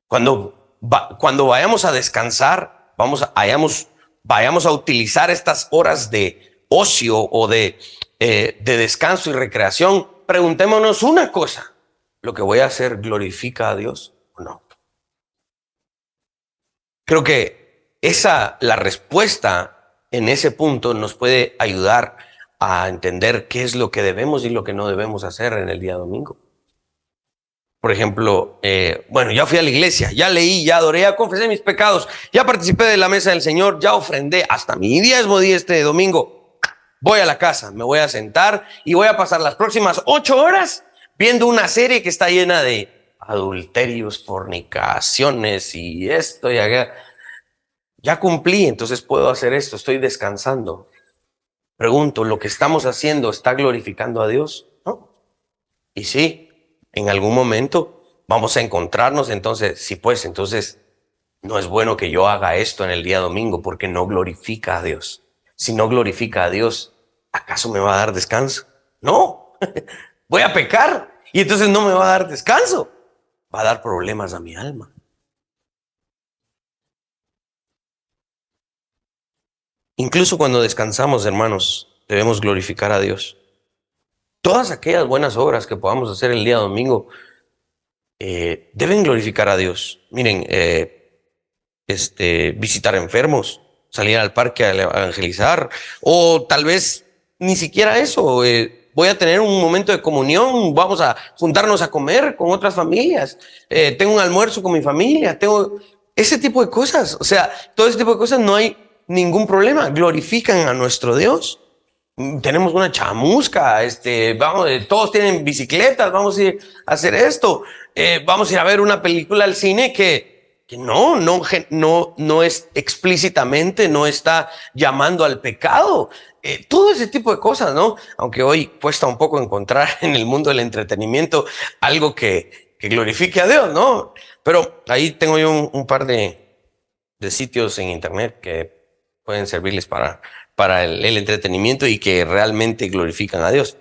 Cuando vayamos a descansar, vayamos a utilizar estas horas de ocio o de descanso y recreación, preguntémonos una cosa: ¿lo que voy a hacer glorifica a Dios o no? Creo que la respuesta en ese punto nos puede ayudar a entender qué es lo que debemos y lo que no debemos hacer en el día domingo. Por ejemplo, bueno, ya fui a la iglesia, ya leí, ya adoré, ya confesé mis pecados, ya participé de la mesa del Señor, ya ofrendé, hasta mi diezmo di este domingo. Voy a la casa, me voy a sentar y voy a pasar las próximas 8 horas viendo una serie que está llena de adulterios, fornicaciones y esto y aquello. Ya cumplí, entonces puedo hacer esto, estoy descansando. Pregunto, ¿lo que estamos haciendo está glorificando a Dios? ¿No? Y sí, en algún momento vamos a encontrarnos, entonces, sí, pues, entonces no es bueno que yo haga esto en el día domingo porque no glorifica a Dios. Si no glorifica a Dios, ¿acaso me va a dar descanso? No, voy a pecar y entonces no me va a dar descanso. Va a dar problemas a mi alma. Incluso cuando descansamos, hermanos, debemos glorificar a Dios. Todas aquellas buenas obras que podamos hacer el día domingo deben glorificar a Dios. Miren, visitar enfermos, salir al parque a evangelizar, o tal vez ni siquiera eso. Voy a tener un momento de comunión, vamos a juntarnos a comer con otras familias, tengo un almuerzo con mi familia, tengo ese tipo de cosas. O sea, todo ese tipo de cosas no hay ningún problema, glorifican a nuestro Dios. Tenemos una chamusca, todos tienen bicicletas, vamos a ir a hacer esto, vamos a ir a ver una película al cine que no es explícitamente, no está llamando al pecado. Todo ese tipo de cosas, ¿no? Aunque hoy cuesta un poco encontrar en el mundo del entretenimiento algo que glorifique a Dios, ¿no? Pero ahí tengo yo un par de sitios en internet que pueden servirles para el entretenimiento y que realmente glorifican a Dios.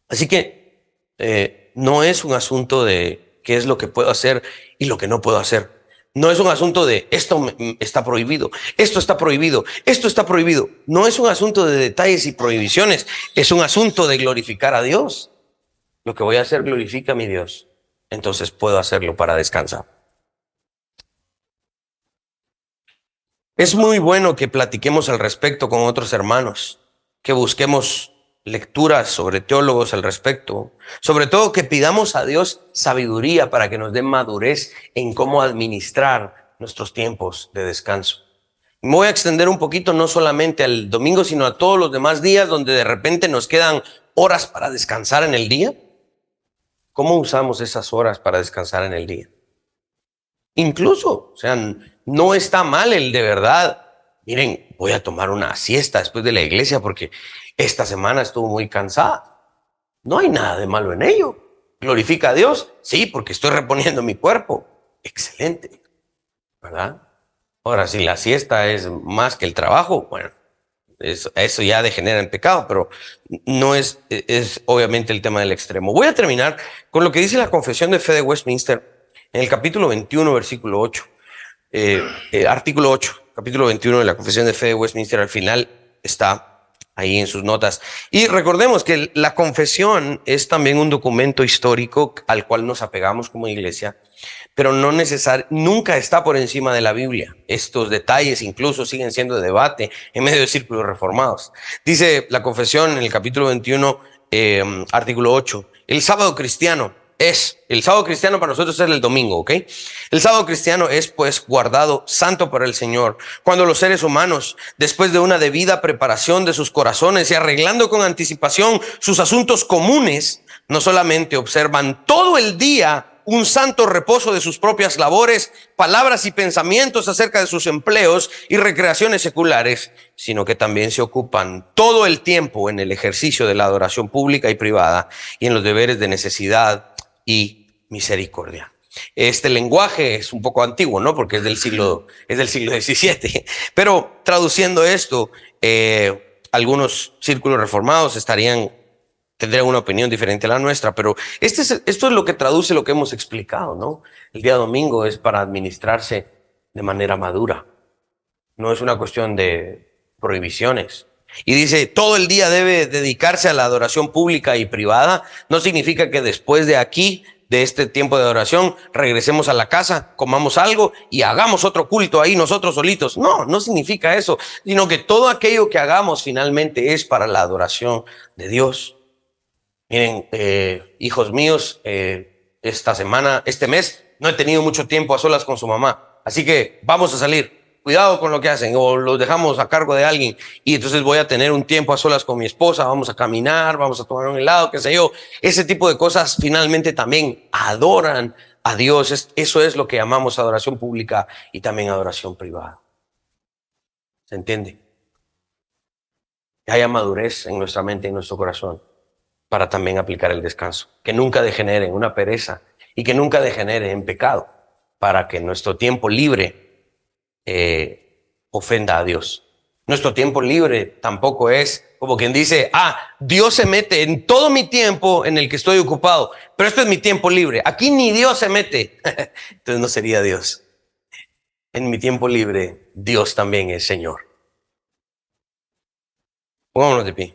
Así que no es un asunto de qué es lo que puedo hacer y lo que no puedo hacer. No es un asunto de esto está prohibido, esto está prohibido, esto está prohibido. No es un asunto de detalles y prohibiciones, es un asunto de glorificar a Dios. Lo que voy a hacer glorifica a mi Dios, entonces puedo hacerlo para descansar. Es muy bueno que platiquemos al respecto con otros hermanos, que busquemos lecturas sobre teólogos al respecto, sobre todo que pidamos a Dios sabiduría para que nos dé madurez en cómo administrar nuestros tiempos de descanso. Me voy a extender un poquito no solamente al domingo, sino a todos los demás días donde de repente nos quedan horas para descansar en el día. ¿Cómo usamos esas horas para descansar en el día? Incluso, o sea, no está mal el de verdad. Miren, voy a tomar una siesta después de la iglesia porque esta semana estuvo muy cansada. No hay nada de malo en ello. ¿Glorifica a Dios? Sí, porque estoy reponiendo mi cuerpo. Excelente, ¿verdad? Ahora, si la siesta es más que el trabajo, bueno, Eso ya degenera en pecado, pero no es obviamente el tema del extremo. Voy a terminar con lo que dice la Confesión de Fe de Westminster en el capítulo 21, versículo 8. Artículo 8, capítulo 21 de la Confesión de Fe de Westminster, al final está ahí en sus notas. Y recordemos que la confesión es también un documento histórico al cual nos apegamos como iglesia, pero nunca está por encima de la Biblia. Estos detalles incluso siguen siendo de debate en medio de círculos reformados. Dice la confesión en el capítulo 21, artículo 8, el sábado cristiano para nosotros es el domingo, ¿ok? El sábado cristiano es pues guardado santo para el Señor, cuando los seres humanos, después de una debida preparación de sus corazones y arreglando con anticipación sus asuntos comunes, no solamente observan todo el día un santo reposo de sus propias labores, palabras y pensamientos acerca de sus empleos y recreaciones seculares, sino que también se ocupan todo el tiempo en el ejercicio de la adoración pública y privada y en los deberes de necesidad y misericordia. Este lenguaje es un poco antiguo, ¿no? Porque es del siglo XVII. Pero traduciendo esto, algunos círculos reformados tendrían una opinión diferente a la nuestra, pero esto es lo que traduce lo que hemos explicado, ¿no? El día domingo es para administrarse de manera madura. No es una cuestión de prohibiciones. Y dice, todo el día debe dedicarse a la adoración pública y privada. No significa que después de aquí, de este tiempo de adoración, regresemos a la casa, comamos algo y hagamos otro culto ahí nosotros solitos. No, no significa eso, sino que todo aquello que hagamos finalmente es para la adoración de Dios. Miren, hijos míos, este mes, no he tenido mucho tiempo a solas con su mamá. Así que vamos a salir. Cuidado con lo que hacen, o los dejamos a cargo de alguien. Y entonces voy a tener un tiempo a solas con mi esposa. Vamos a caminar, vamos a tomar un helado, qué sé yo. Ese tipo de cosas finalmente también adoran a Dios. Eso es lo que llamamos adoración pública y también adoración privada. ¿Se entiende? Que haya madurez en nuestra mente y en nuestro corazón para también aplicar el descanso, que nunca degenere en una pereza y que nunca degenere en pecado, para que nuestro tiempo libre ofenda a Dios. Nuestro tiempo libre tampoco es como quien dice, Dios se mete en todo mi tiempo en el que estoy ocupado, pero esto es mi tiempo libre. Aquí ni Dios se mete. Entonces no sería Dios. En mi tiempo libre, Dios también es Señor. Pongámonos de pie.